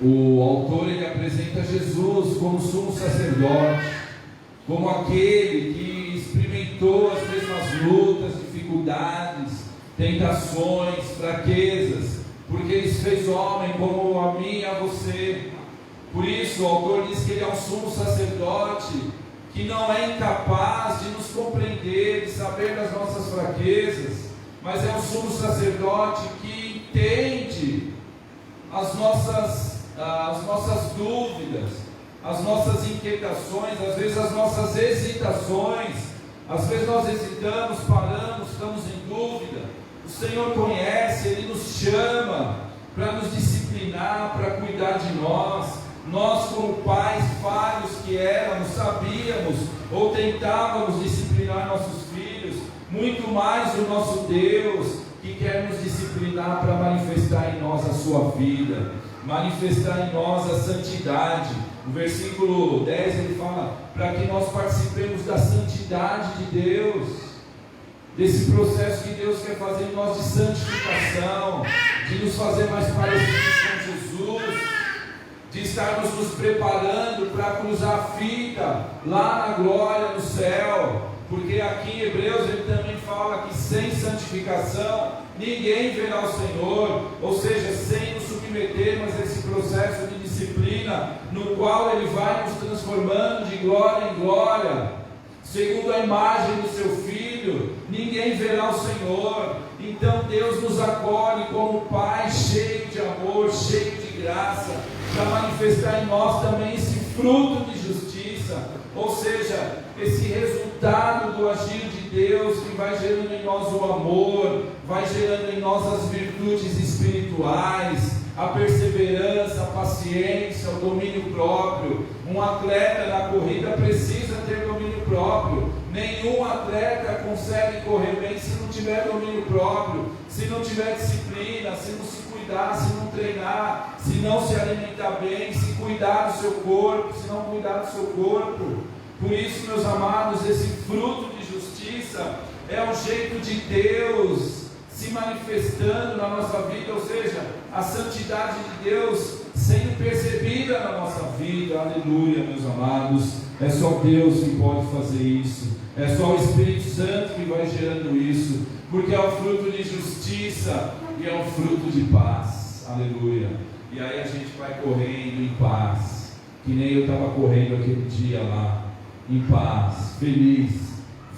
O autor, ele apresenta Jesus como sumo sacerdote, como aquele que experimentou as mesmas lutas, dificuldades, tentações, fraquezas, porque ele se fez homem como a mim e a você. Por isso o autor diz que ele é um sumo sacerdote que não é incapaz de nos compreender, de saber das nossas fraquezas, mas é um sumo sacerdote que entende as nossas dúvidas, as nossas inquietações, às vezes as nossas hesitações. Às vezes nós hesitamos, paramos, estamos em dúvida. O Senhor conhece, Ele nos chama para nos disciplinar, para cuidar de nós. Nós, como pais falhos que éramos, sabíamos ou tentávamos disciplinar nossos filhos, muito mais o nosso Deus, que quer nos disciplinar para manifestar em nós a sua vida, manifestar em nós a santidade. No versículo 10 ele fala para que nós participemos da santidade de Deus, desse processo que Deus quer fazer em nós de santificação, de nos fazer mais parecidos com Jesus, de estarmos nos preparando para cruzar a fita lá na glória no céu, porque aqui em Hebreus ele também fala que sem santificação ninguém verá o Senhor, ou seja, sem nos submetermos a esse processo de disciplina, no qual Ele vai nos transformando de glória em glória, segundo a imagem do Seu Filho, ninguém verá o Senhor. Então Deus nos acolhe como Pai cheio de amor, cheio de graça, para manifestar em nós também esse fruto de justiça, ou seja, esse resultado do agir de Deus que vai gerando em nós o amor, vai gerando em nós as virtudes espirituais, a perseverança, a paciência, o domínio próprio. Um atleta na corrida precisa ter domínio próprio. Nenhum atleta consegue correr bem se não tiver domínio próprio, se não tiver disciplina, se não se cuidar, se não treinar, se não se alimentar bem, se cuidar do seu corpo, se não cuidar do seu corpo. Por isso, meus amados, esse fruto de justiça é o jeito de Deus se manifestando na nossa vida, ou seja, a santidade de Deus sendo percebida na nossa vida. Aleluia, meus amados. É só Deus que pode fazer isso, é só o Espírito Santo que vai gerando isso, porque é um fruto de justiça e é um fruto de paz. Aleluia. E aí a gente vai correndo em paz, que nem eu estava correndo aquele dia lá, em paz, feliz,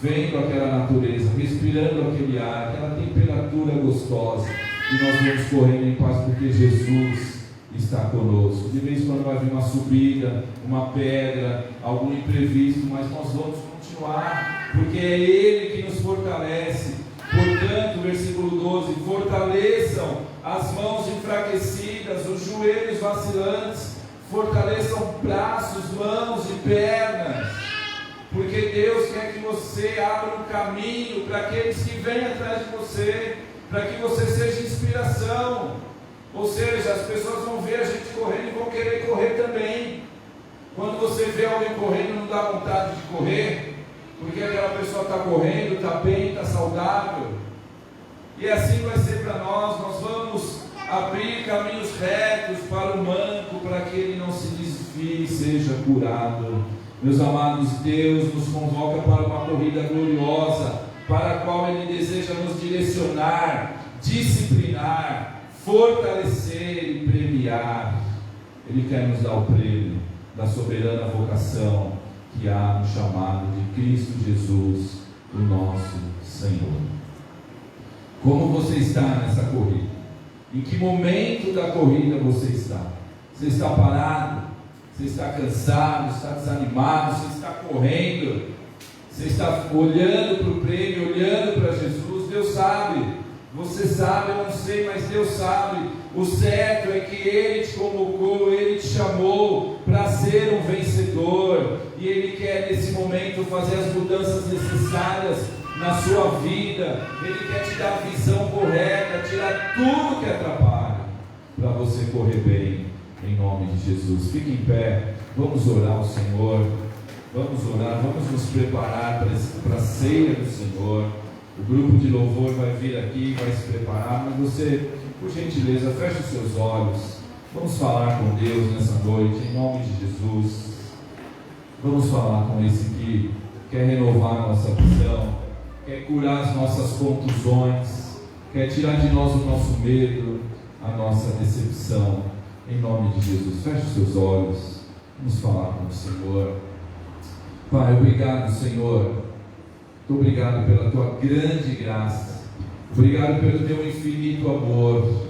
vendo aquela natureza, respirando aquele ar, aquela temperatura gostosa, e nós vamos correndo em paz porque Jesus está conosco. De vez em quando vai vir uma subida, uma pedra, algum imprevisto, mas nós vamos continuar, porque é Ele que nos fortalece. Portanto, versículo 12: fortaleçam as mãos enfraquecidas, os joelhos vacilantes, fortaleçam braços, mãos e pernas, porque Deus quer que você abra um caminho para aqueles que vêm atrás de você, para que você seja inspiração. Ou seja, as pessoas vão ver a gente correndo e vão querer correr também. Quando você vê alguém correndo, não dá vontade de correr, porque aquela pessoa está correndo, está bem, está saudável. E assim vai ser para nós. Nós vamos abrir caminhos retos para o manco, para que ele não se desvie e seja curado. Meus amados, Deus nos convoca para uma corrida gloriosa, para a qual Ele deseja nos direcionar, disciplinar, fortalecer e premiar. Ele quer nos dar o prêmio da soberana vocação que há no chamado de Cristo Jesus, o nosso Senhor. Como você está nessa corrida? Em que momento da corrida você está? Você está parado? Você está cansado? Está desanimado? Você está correndo? Você está olhando para o prêmio, olhando para Jesus? Deus sabe. Você sabe, eu não sei, mas Deus sabe. O certo é que Ele te convocou, Ele te chamou para ser um vencedor. E Ele quer nesse momento fazer as mudanças necessárias na sua vida. Ele quer te dar a visão correta, tirar tudo que atrapalha, para você correr bem, em nome de Jesus. Fique em pé, vamos orar ao Senhor, vamos orar, vamos nos preparar para a ceia do Senhor. O grupo de louvor vai vir aqui, vai se preparar, mas você, por gentileza, feche os seus olhos. Vamos falar com Deus nessa noite, em nome de Jesus. Vamos falar com esse que quer renovar a nossa visão, quer curar as nossas contusões, quer tirar de nós o nosso medo, a nossa decepção. Em nome de Jesus, feche os seus olhos, vamos falar com o Senhor. Pai, obrigado, Senhor, muito obrigado pela tua grande graça, obrigado pelo teu infinito amor,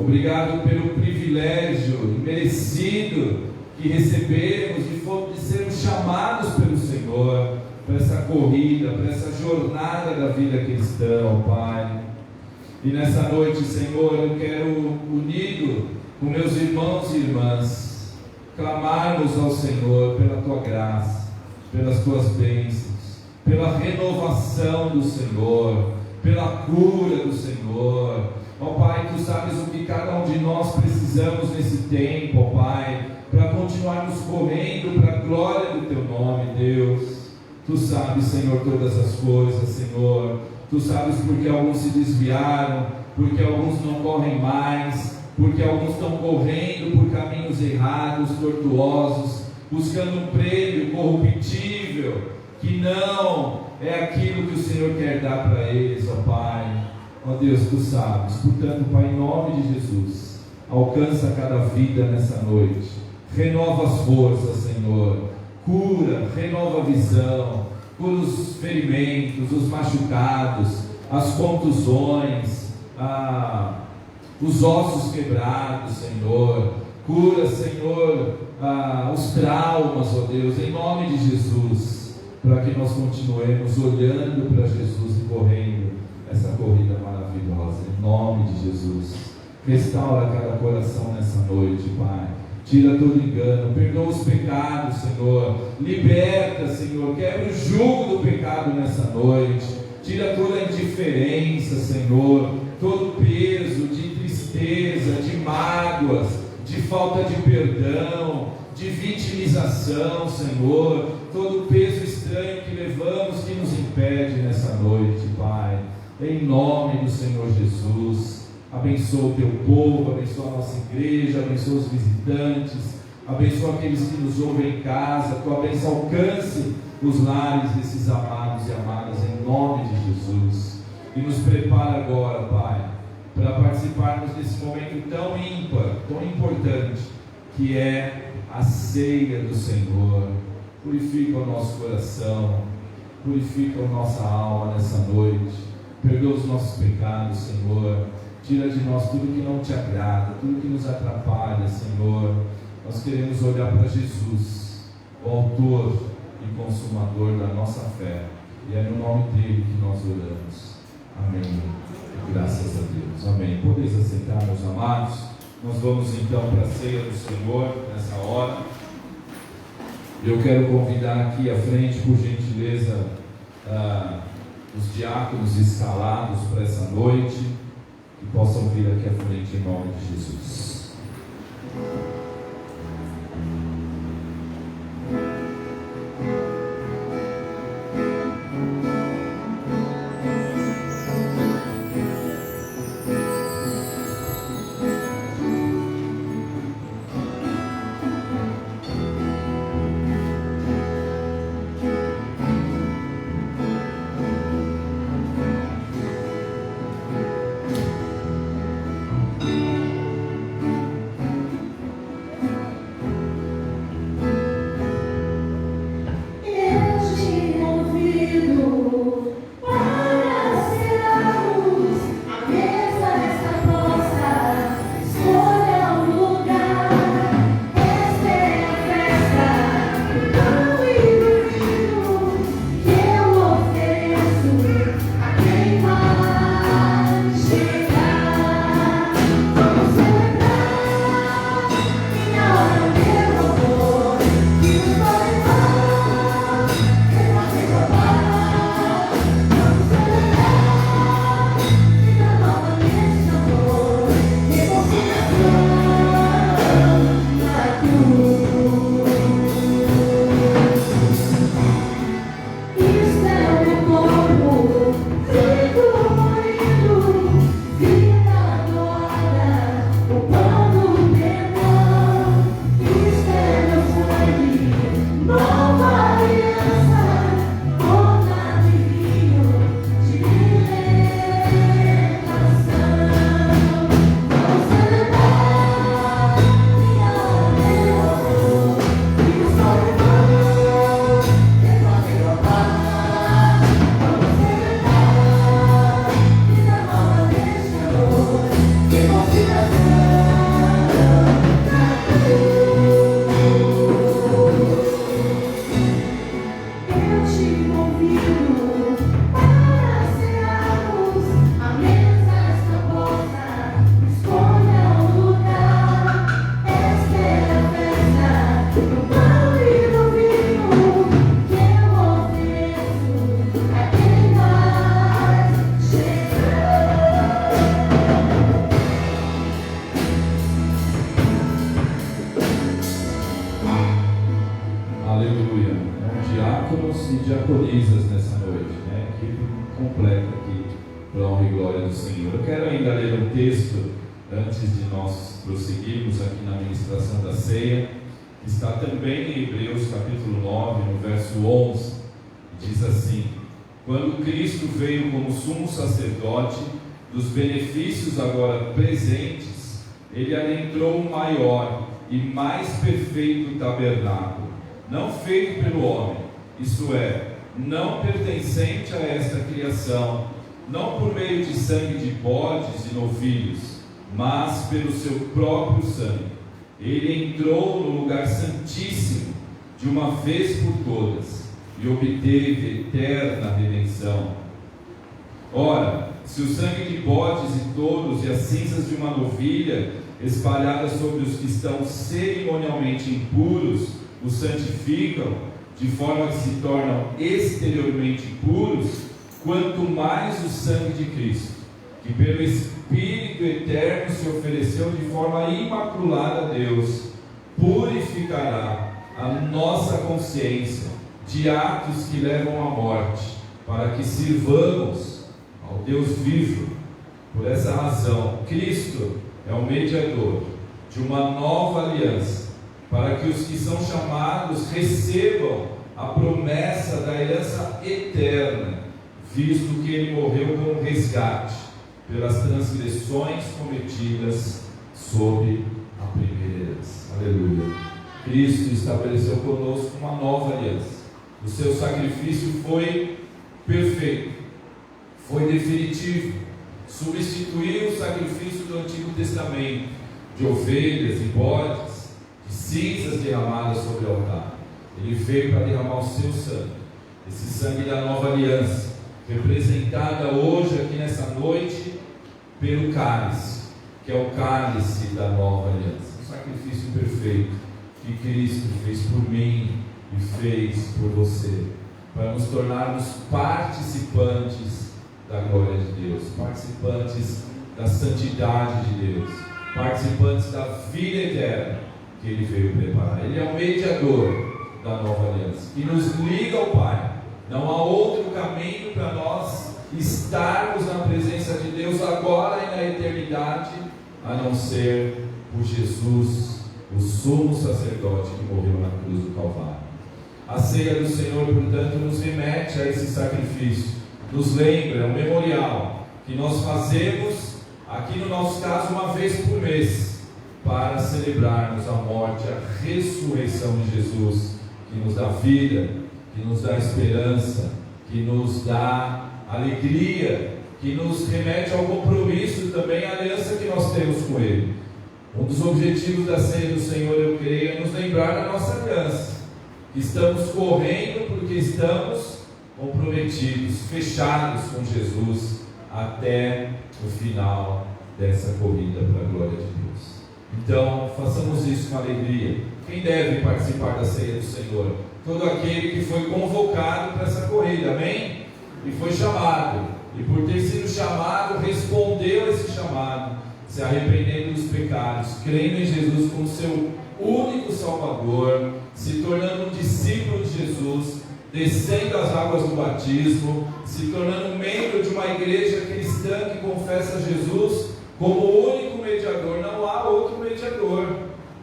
obrigado pelo privilégio merecido que recebemos de sermos chamados pelo Senhor para essa corrida, para essa jornada da vida cristã, ó Pai. E nessa noite, Senhor, eu quero, unido com meus irmãos e irmãs, clamarmos ao Senhor pela tua graça, pelas tuas bênçãos, pela renovação do Senhor, pela cura do Senhor. Ó Pai, tu sabes o que cada um de nós precisamos nesse tempo, ó Pai, para continuarmos correndo para a glória do teu nome, Deus. Tu sabes, Senhor, todas as coisas, Senhor. Tu sabes porque alguns se desviaram, porque alguns não correm mais, porque alguns estão correndo por caminhos errados, tortuosos, buscando um prêmio corruptível, que não é aquilo que o Senhor quer dar para eles, ó Pai. Ó Deus, tu sabes. Portanto, Pai, em nome de Jesus, alcança cada vida nessa noite. Renova as forças, Senhor. Cura, renova a visão, cura os ferimentos, os machucados, as contusões, os ossos quebrados, Senhor. Cura, Senhor, os traumas, ó Deus, em nome de Jesus, para que nós continuemos olhando para Jesus e correndo essa corrida maravilhosa, em nome de Jesus. Restaura cada coração nessa noite, Pai. Tira todo engano, perdoa os pecados, Senhor. Liberta, Senhor. Quebra o jugo do pecado nessa noite. Tira toda a indiferença, Senhor. Todo peso de tristeza, de mágoas, de falta de perdão, de vitimização, Senhor. Todo peso estranho que levamos que nos impede nessa noite, Pai. Em nome do Senhor Jesus. Abençoa o teu povo, abençoa a nossa igreja, abençoa os visitantes, abençoa aqueles que nos ouvem em casa. Tua bênção alcance os lares desses amados e amadas, em nome de Jesus. E nos prepara agora, Pai, para participarmos desse momento tão ímpar, tão importante, que é a ceia do Senhor. Purifica o nosso coração, purifica a nossa alma nessa noite. Perdoa os nossos pecados, Senhor. Tira de nós tudo que não te agrada, tudo que nos atrapalha, Senhor. Nós queremos olhar para Jesus, o autor e consumador da nossa fé. E é no nome dele que nós oramos. Amém. Graças a Deus. Amém. Podeis aceitar, meus amados. Nós vamos então para a ceia do Senhor nessa hora. Eu quero convidar aqui à frente, por gentileza, os diáconos escalados para essa noite, que possam vir aqui à frente em nome de Jesus. diaconisas nessa noite, né? Equipe completa aqui, para a honra e glória do Senhor. Eu quero ainda ler um texto antes de nós prosseguirmos aqui na ministração da ceia, que está também em Hebreus capítulo 9, no verso 11, diz assim: quando Cristo veio como sumo sacerdote dos benefícios agora presentes, ele adentrou um maior e mais perfeito tabernáculo, não feito pelo homem, isto é, não pertencente a esta criação, não por meio de sangue de bodes e novilhos, mas pelo seu próprio sangue. Ele entrou no lugar santíssimo de uma vez por todas e obteve eterna redenção. Ora, se o sangue de bodes e touros e as cinzas de uma novilha espalhadas sobre os que estão cerimonialmente impuros os santificam, de forma que se tornam exteriormente puros, quanto mais o sangue de Cristo, que pelo Espírito eterno se ofereceu de forma imaculada a Deus, purificará a nossa consciência de atos que levam à morte, para que sirvamos ao Deus vivo. Por essa razão, Cristo é o mediador de uma nova aliança, para que os que são chamados recebam a promessa da herança eterna, visto que ele morreu como resgate pelas transgressões cometidas sob a primeira herança. Aleluia. Cristo estabeleceu conosco uma nova aliança. O seu sacrifício foi perfeito, foi definitivo, substituiu o sacrifício do Antigo Testamento, de ovelhas e bodes, de cinzas derramadas sobre o altar. Ele veio para derramar o seu sangue, esse sangue da nova aliança, representada hoje aqui nessa noite pelo cálice, que é o cálice da nova aliança, um sacrifício perfeito que Cristo fez por mim e fez por você, para nos tornarmos participantes da glória de Deus, participantes da santidade de Deus, participantes da vida eterna que Ele veio preparar. Ele é o mediador da nova aliança, que nos liga ao Pai. Não há outro caminho para nós estarmos na presença de Deus agora e na eternidade, a não ser por Jesus, o sumo sacerdote que morreu na cruz do Calvário. A ceia do Senhor, portanto, nos remete a esse sacrifício, nos lembra, é um memorial que nós fazemos, aqui no nosso caso, uma vez por mês, para celebrarmos a morte, a ressurreição de Jesus, que nos dá vida, que nos dá esperança, que nos dá alegria, que nos remete ao compromisso também, à aliança que nós temos com Ele. Um dos objetivos da ceia do Senhor, eu creio, é nos lembrar da nossa aliança, que estamos correndo porque estamos comprometidos, fechados com Jesus, até o final dessa corrida para a glória de Deus. Então, façamos isso com alegria. Quem deve participar da ceia do Senhor? Todo aquele que foi convocado para essa corrida, amém? E foi chamado, e por ter sido chamado, respondeu a esse chamado, se arrependendo dos pecados, crendo em Jesus como seu único Salvador, se tornando um discípulo de Jesus, descendo as águas do batismo, se tornando membro de uma igreja cristã que confessa Jesus como o único mediador. Não há outro mediador,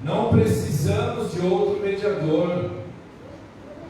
não precisamos de outro mediador,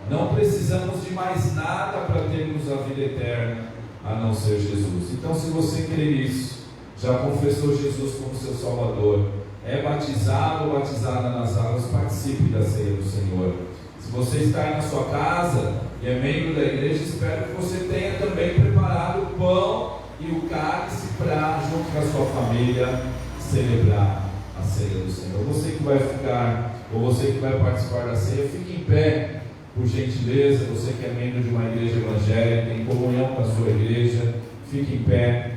não precisamos de mais nada para termos a vida eterna, a não ser Jesus. Então, se você crer nisso, já confessou Jesus como seu Salvador, é batizado ou batizada nas águas, participe da ceia do Senhor. Se você está aí na sua casa e é membro da igreja, espero que você tenha também preparado o pão e o cálice para, junto com a sua família, celebrar a ceia do Senhor. Você que vai ficar, ou você que vai participar da ceia, fique em pé, por gentileza. Você que é membro de uma igreja evangélica, em comunhão com a sua igreja, fique em pé,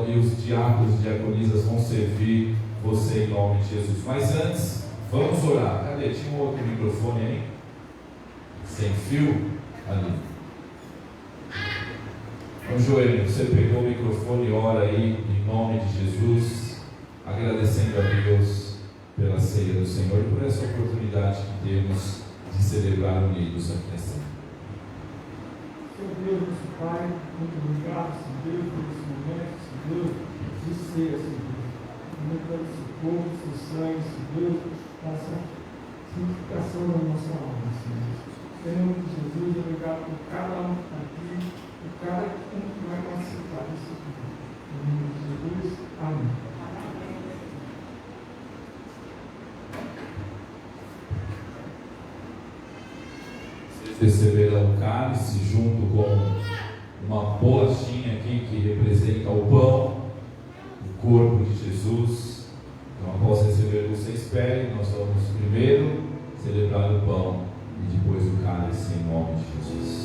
e os diáconos e diaconisas vão servir você em nome de Jesus. Mas antes, vamos orar. Cadê? Tinha um outro microfone aí? Sem fio? Ali. Então, Joelho, você pegou o microfone e ora aí em nome de Jesus, agradecendo a Deus pela ceia do Senhor e por essa oportunidade que temos de celebrar unidos aqui nessa. Senhor Deus, nosso Pai, muito obrigado, Senhor Deus, por esse momento, Senhor Deus, de ser, Senhor Deus. Muito pelo seu corpo, seu sangue, Senhor Deus, essa santificação da nossa alma, Senhor Deus. Em nome de Jesus, obrigado por cada um que está aqui, por cada um que vai participar desse culto. Em nome de Jesus, amém. Receberão o cálice junto com uma bolachinha aqui que representa o pão, o corpo de Jesus. Então, após receber, você espere. Nós vamos primeiro celebrar o pão e depois o cálice em nome de Jesus.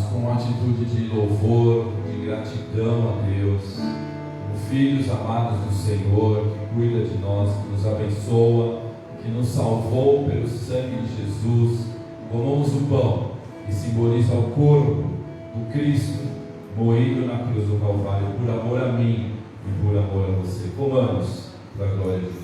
Com uma atitude de louvor, de gratidão a Deus, como filhos amados do Senhor, que cuida de nós, que nos abençoa, que nos salvou pelo sangue de Jesus, comamos o pão, que simboliza o corpo do Cristo, moído na cruz do Calvário, por amor a mim e por amor a você. Comamos para a glória de Deus.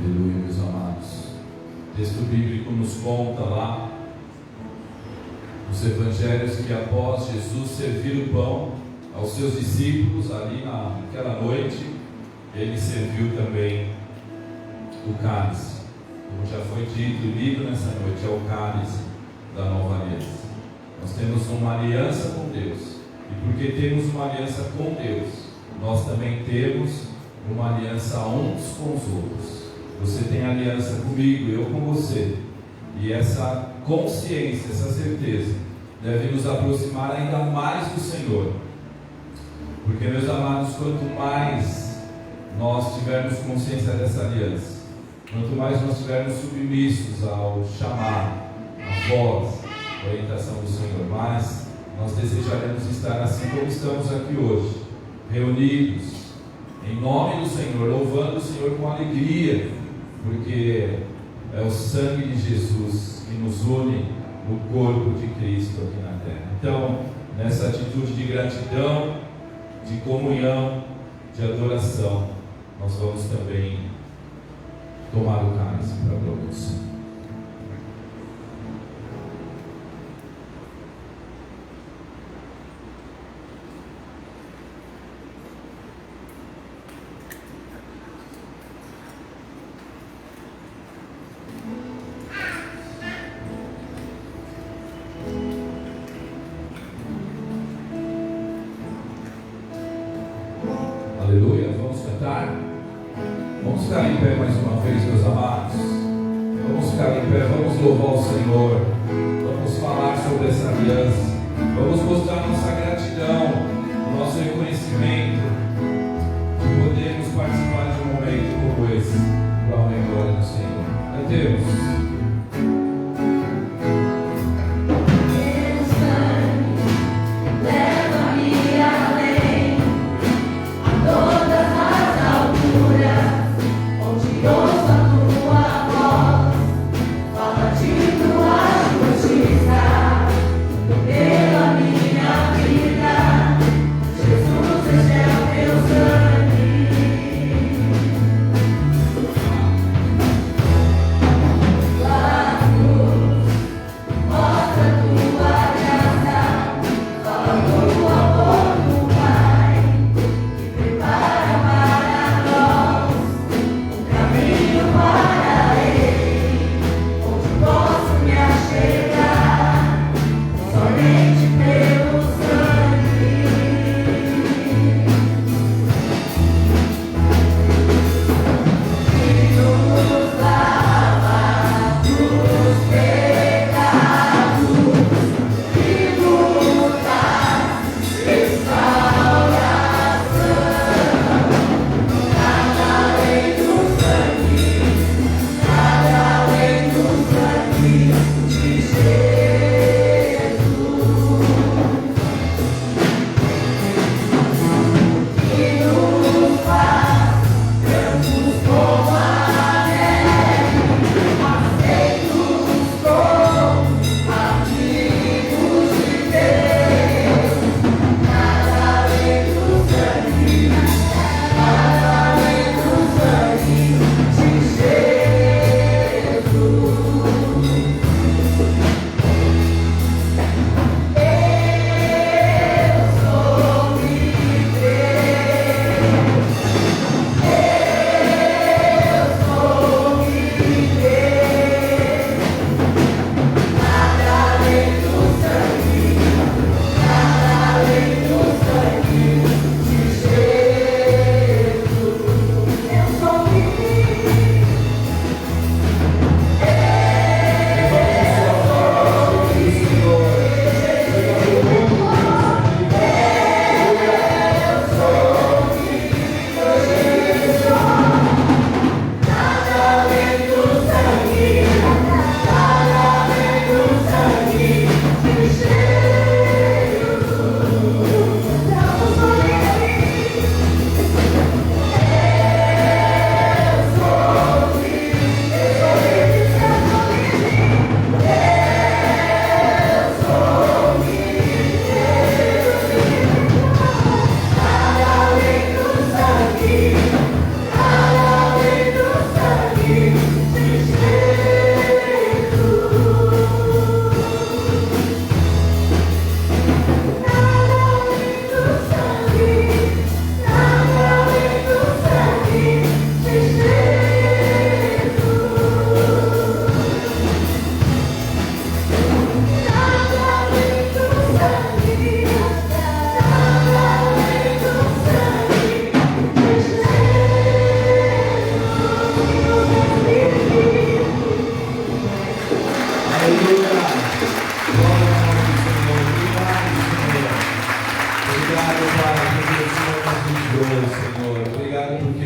Aleluia, meus amados. O texto bíblico nos conta lá nos evangelhos que após Jesus servir o pão aos seus discípulos ali naquela noite, ele serviu também o cálice. Como já foi dito e lido nessa noite, é o cálice da nova aliança. Nós temos uma aliança com Deus, e porque temos uma aliança com Deus, nós também temos uma aliança uns com os outros. Você tem aliança comigo, eu com você. E essa consciência, essa certeza deve nos aproximar ainda mais do Senhor. Porque, meus amados, quanto mais nós tivermos consciência dessa aliança, quanto mais nós estivermos submissos ao chamado, à voz, à orientação do Senhor, mais nós desejaremos estar assim como estamos aqui hoje, reunidos em nome do Senhor, louvando o Senhor com alegria, porque é o sangue de Jesus que nos une no corpo de Cristo aqui na terra. Então, nessa atitude de gratidão, de comunhão, de adoração, nós vamos também tomar o cálice para a glória. Aleluia, vamos cantar? Vamos ficar em pé mais uma vez, meus amados. Vamos ficar em pé, vamos louvar o Senhor. Vamos falar sobre essa aliança. Vamos mostrar nossa gratidão, nosso reconhecimento de podermos participar de um momento como esse. Para a honra e glória do Senhor. Cantemos.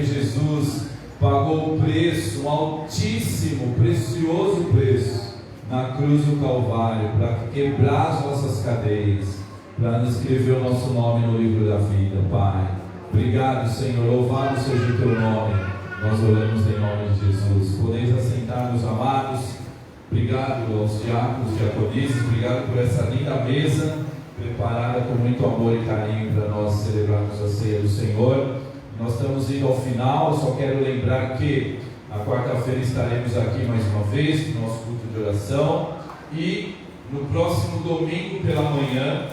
que Jesus pagou o preço, um altíssimo, precioso preço, na cruz do Calvário, para quebrar as nossas cadeias, para nos escrever o nosso nome no livro da vida, Pai. Obrigado, Senhor, louvado seja o teu nome. Nós oramos em nome de Jesus. Podeis assentar, meus amados. Obrigado aos diáconos, diaconisas, obrigado por essa linda mesa preparada com muito amor e carinho para nós celebrarmos a ceia do Senhor. Nós estamos indo ao final. Só quero lembrar que na quarta-feira estaremos aqui mais uma vez no nosso culto de oração, e no próximo domingo pela manhã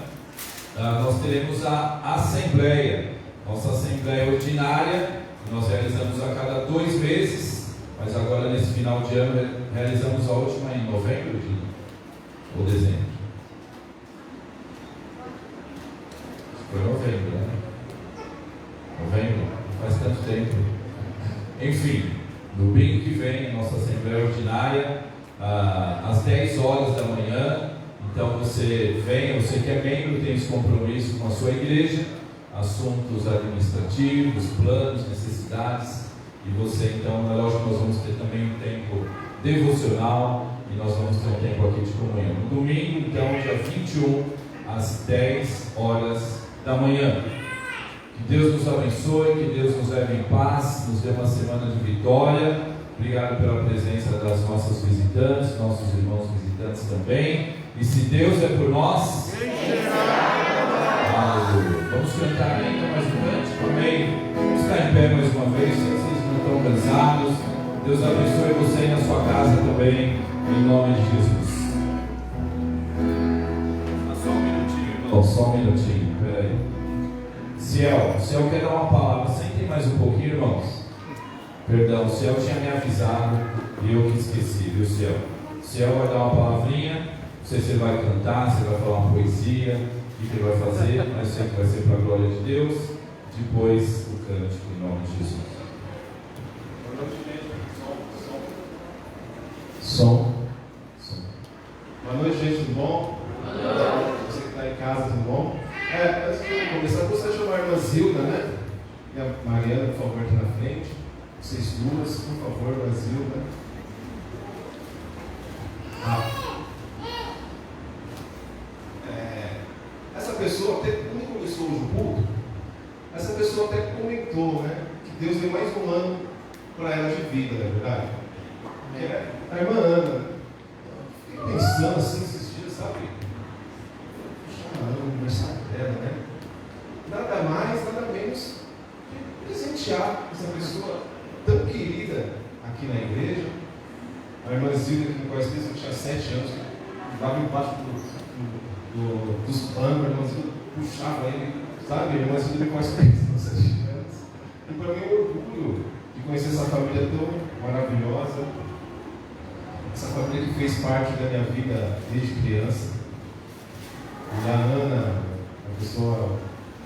nós teremos a assembleia, nossa assembleia ordinária, que nós realizamos a cada 2 meses, mas agora nesse final de ano realizamos a última em novembro ou dezembro. Foi novembro, né? Novembro, não faz tanto tempo. Enfim, domingo que vem, a nossa Assembleia Ordinária, às 10 horas da manhã. Então você vem, você que é membro, tem esse compromisso com a sua igreja, assuntos administrativos, planos, necessidades. E você, então, na lógica, nós vamos ter também um tempo devocional e nós vamos ter um tempo aqui de comunhão. No domingo, então, dia 21, às 10 horas da manhã. Que Deus nos abençoe, que Deus nos leve em paz, nos dê uma semana de vitória. Obrigado pela presença das nossas visitantes, nossos irmãos visitantes também. E se Deus é por nós, aleluia. Vamos cantar ainda mais um cântico, amém? Vamos ficar em pé mais uma vez, se vocês não estão cansados. Deus abençoe você e na sua casa também, em nome de Jesus. Só um minutinho, irmão. Só um minutinho, peraí. Ciel quer dar uma palavra. Sentem mais um pouquinho, irmãos. Perdão, o Ciel tinha me avisado e eu que esqueci, viu, Ciel? Ciel vai dar uma palavrinha. Não sei se ele vai cantar, se ele vai falar uma poesia, o que ele vai fazer, mas sei que vai ser para a glória de Deus. Depois o cântico em nome de Jesus. Som. Boa noite, gente, tudo bom? Boa noite. Você que está em casa, tudo bom? Antes de começar, eu gostaria de chamar a irmã Zilda, né? E a Mariana, por favor, aqui na frente. Vocês duas, por favor, irmã Zilda. Essa pessoa, até quando começou o culto, essa pessoa até comentou, né? Que Deus deu mais um ano para ela de vida, não é verdade? Que é a irmã Ana. Fiquei pensando assim esses dias, sabe? O aniversário dela, né? Nada mais, nada menos que presentear essa pessoa tão querida aqui na igreja. A irmã Zilda, que me conhece desde que eu tinha 7 anos, que dava embaixo dos panos, a irmã Zilda puxava ele, sabe? A irmã Zilda me conhece desde os 7 anos. E para mim é um orgulho de conhecer essa família tão maravilhosa, essa família que fez parte da minha vida desde criança. E a Ana, uma pessoa,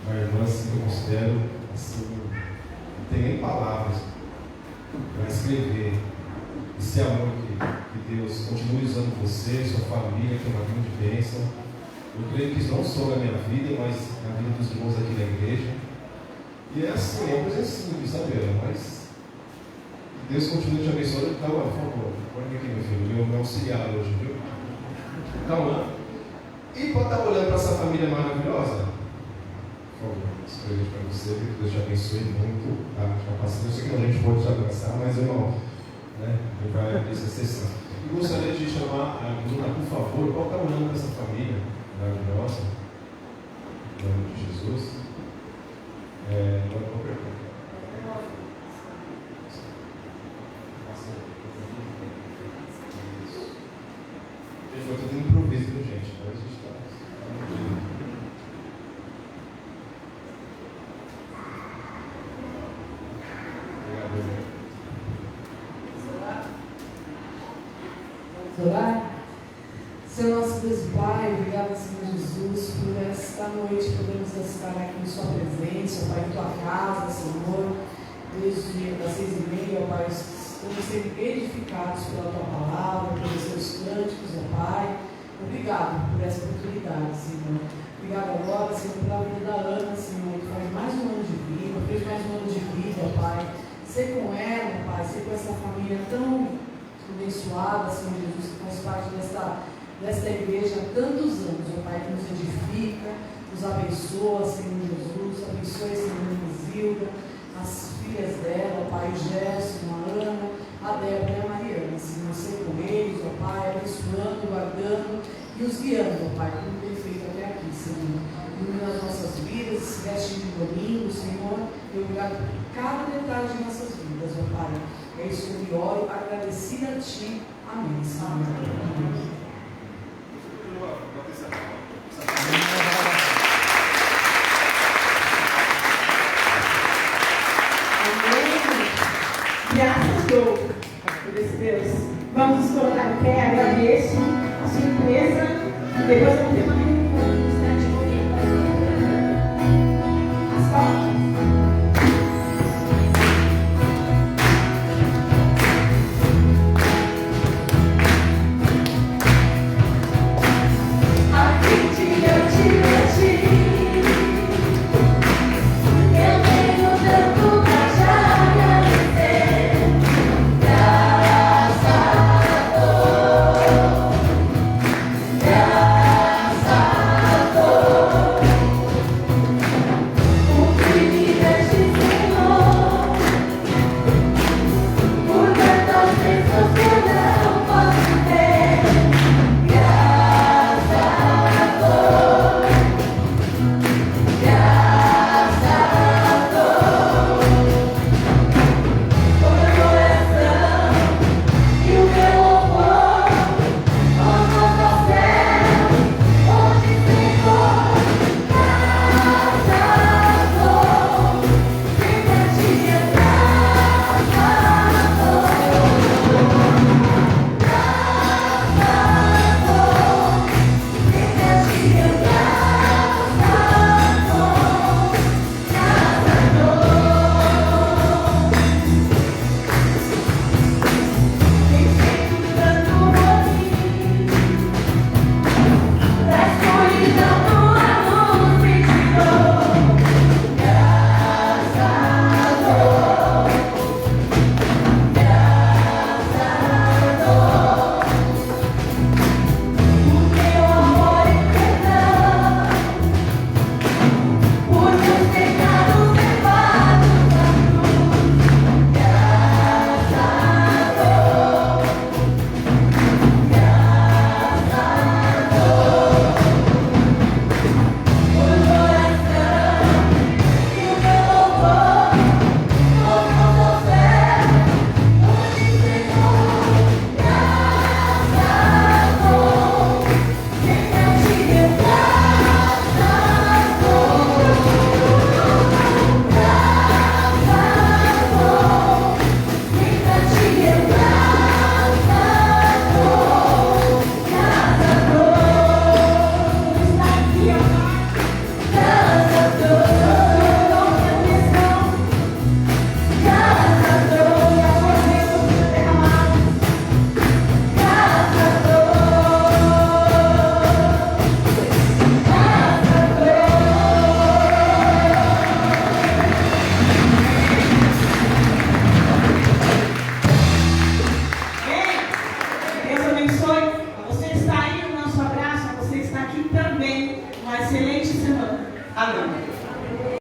uma irmã assim que eu considero, assim, não tem nem palavras para escrever esse amor que Deus continue usando você, sua família, que é uma grande bênção. Eu creio que não só na minha vida, mas na vida dos irmãos aqui na igreja. E é assim, é uma coisa simples, sabe? Mas Deus continue te abençoando. Então, por favor, pode aqui, meu filho, meu auxiliar hoje, viu? Calma. E para estar olhando para essa família maravilhosa, por favor, escrever para você, que Deus te abençoe muito. Tá? Eu sei que a gente pode te abraçar, mas irmão, né? Ele vai abrir essa sessão. Eu gostaria de chamar a Bruna, por favor, para estar olhando para essa família maravilhosa, em nome de Jesus. Agora uma pergunta. Foi tudo improviso, viu, gente? Agora a gente está. Orar? Senhor nosso Deus e Pai, obrigado, Senhor Jesus, por esta noite podemos estar aqui em Sua presença, Pai, em Tua casa, Senhor, desde as 6h30, Pai, estamos sendo edificados pela Tua palavra, pelos Seus cânticos, ó Pai. Obrigado por essa oportunidade, Senhor. Obrigado agora, Senhor, pela vida da Ana, Senhor, que faz mais um ano de vida, fez mais um ano de vida, ó Pai. ser com ela, Pai, ser com essa família tão abençoada, Senhor Jesus, que faz parte desta igreja há tantos anos, ó Pai, que nos edifica, nos abençoa, Senhor Jesus, abençoe, Senhor Zilda, as filhas dela, ó Pai, o Gerson, a Ana, a Débora e a Mariana, Senhor, ser com eles, ó Pai, abençoando, guardando e os guiando, ó Pai, como tem feito até aqui, Senhor. Ilumina as nossas vidas, se veste de domingo, Senhor, e obrigado por cada detalhe de nossas vidas, ó Pai. É isso que eu oro, agradecida a Ti. Amém, Senhor. Amém. Graças por esse Deus. Vamos nos colocar em pé, agradeço a surpresa. Depois eu vou ter uma as palmas. Amém.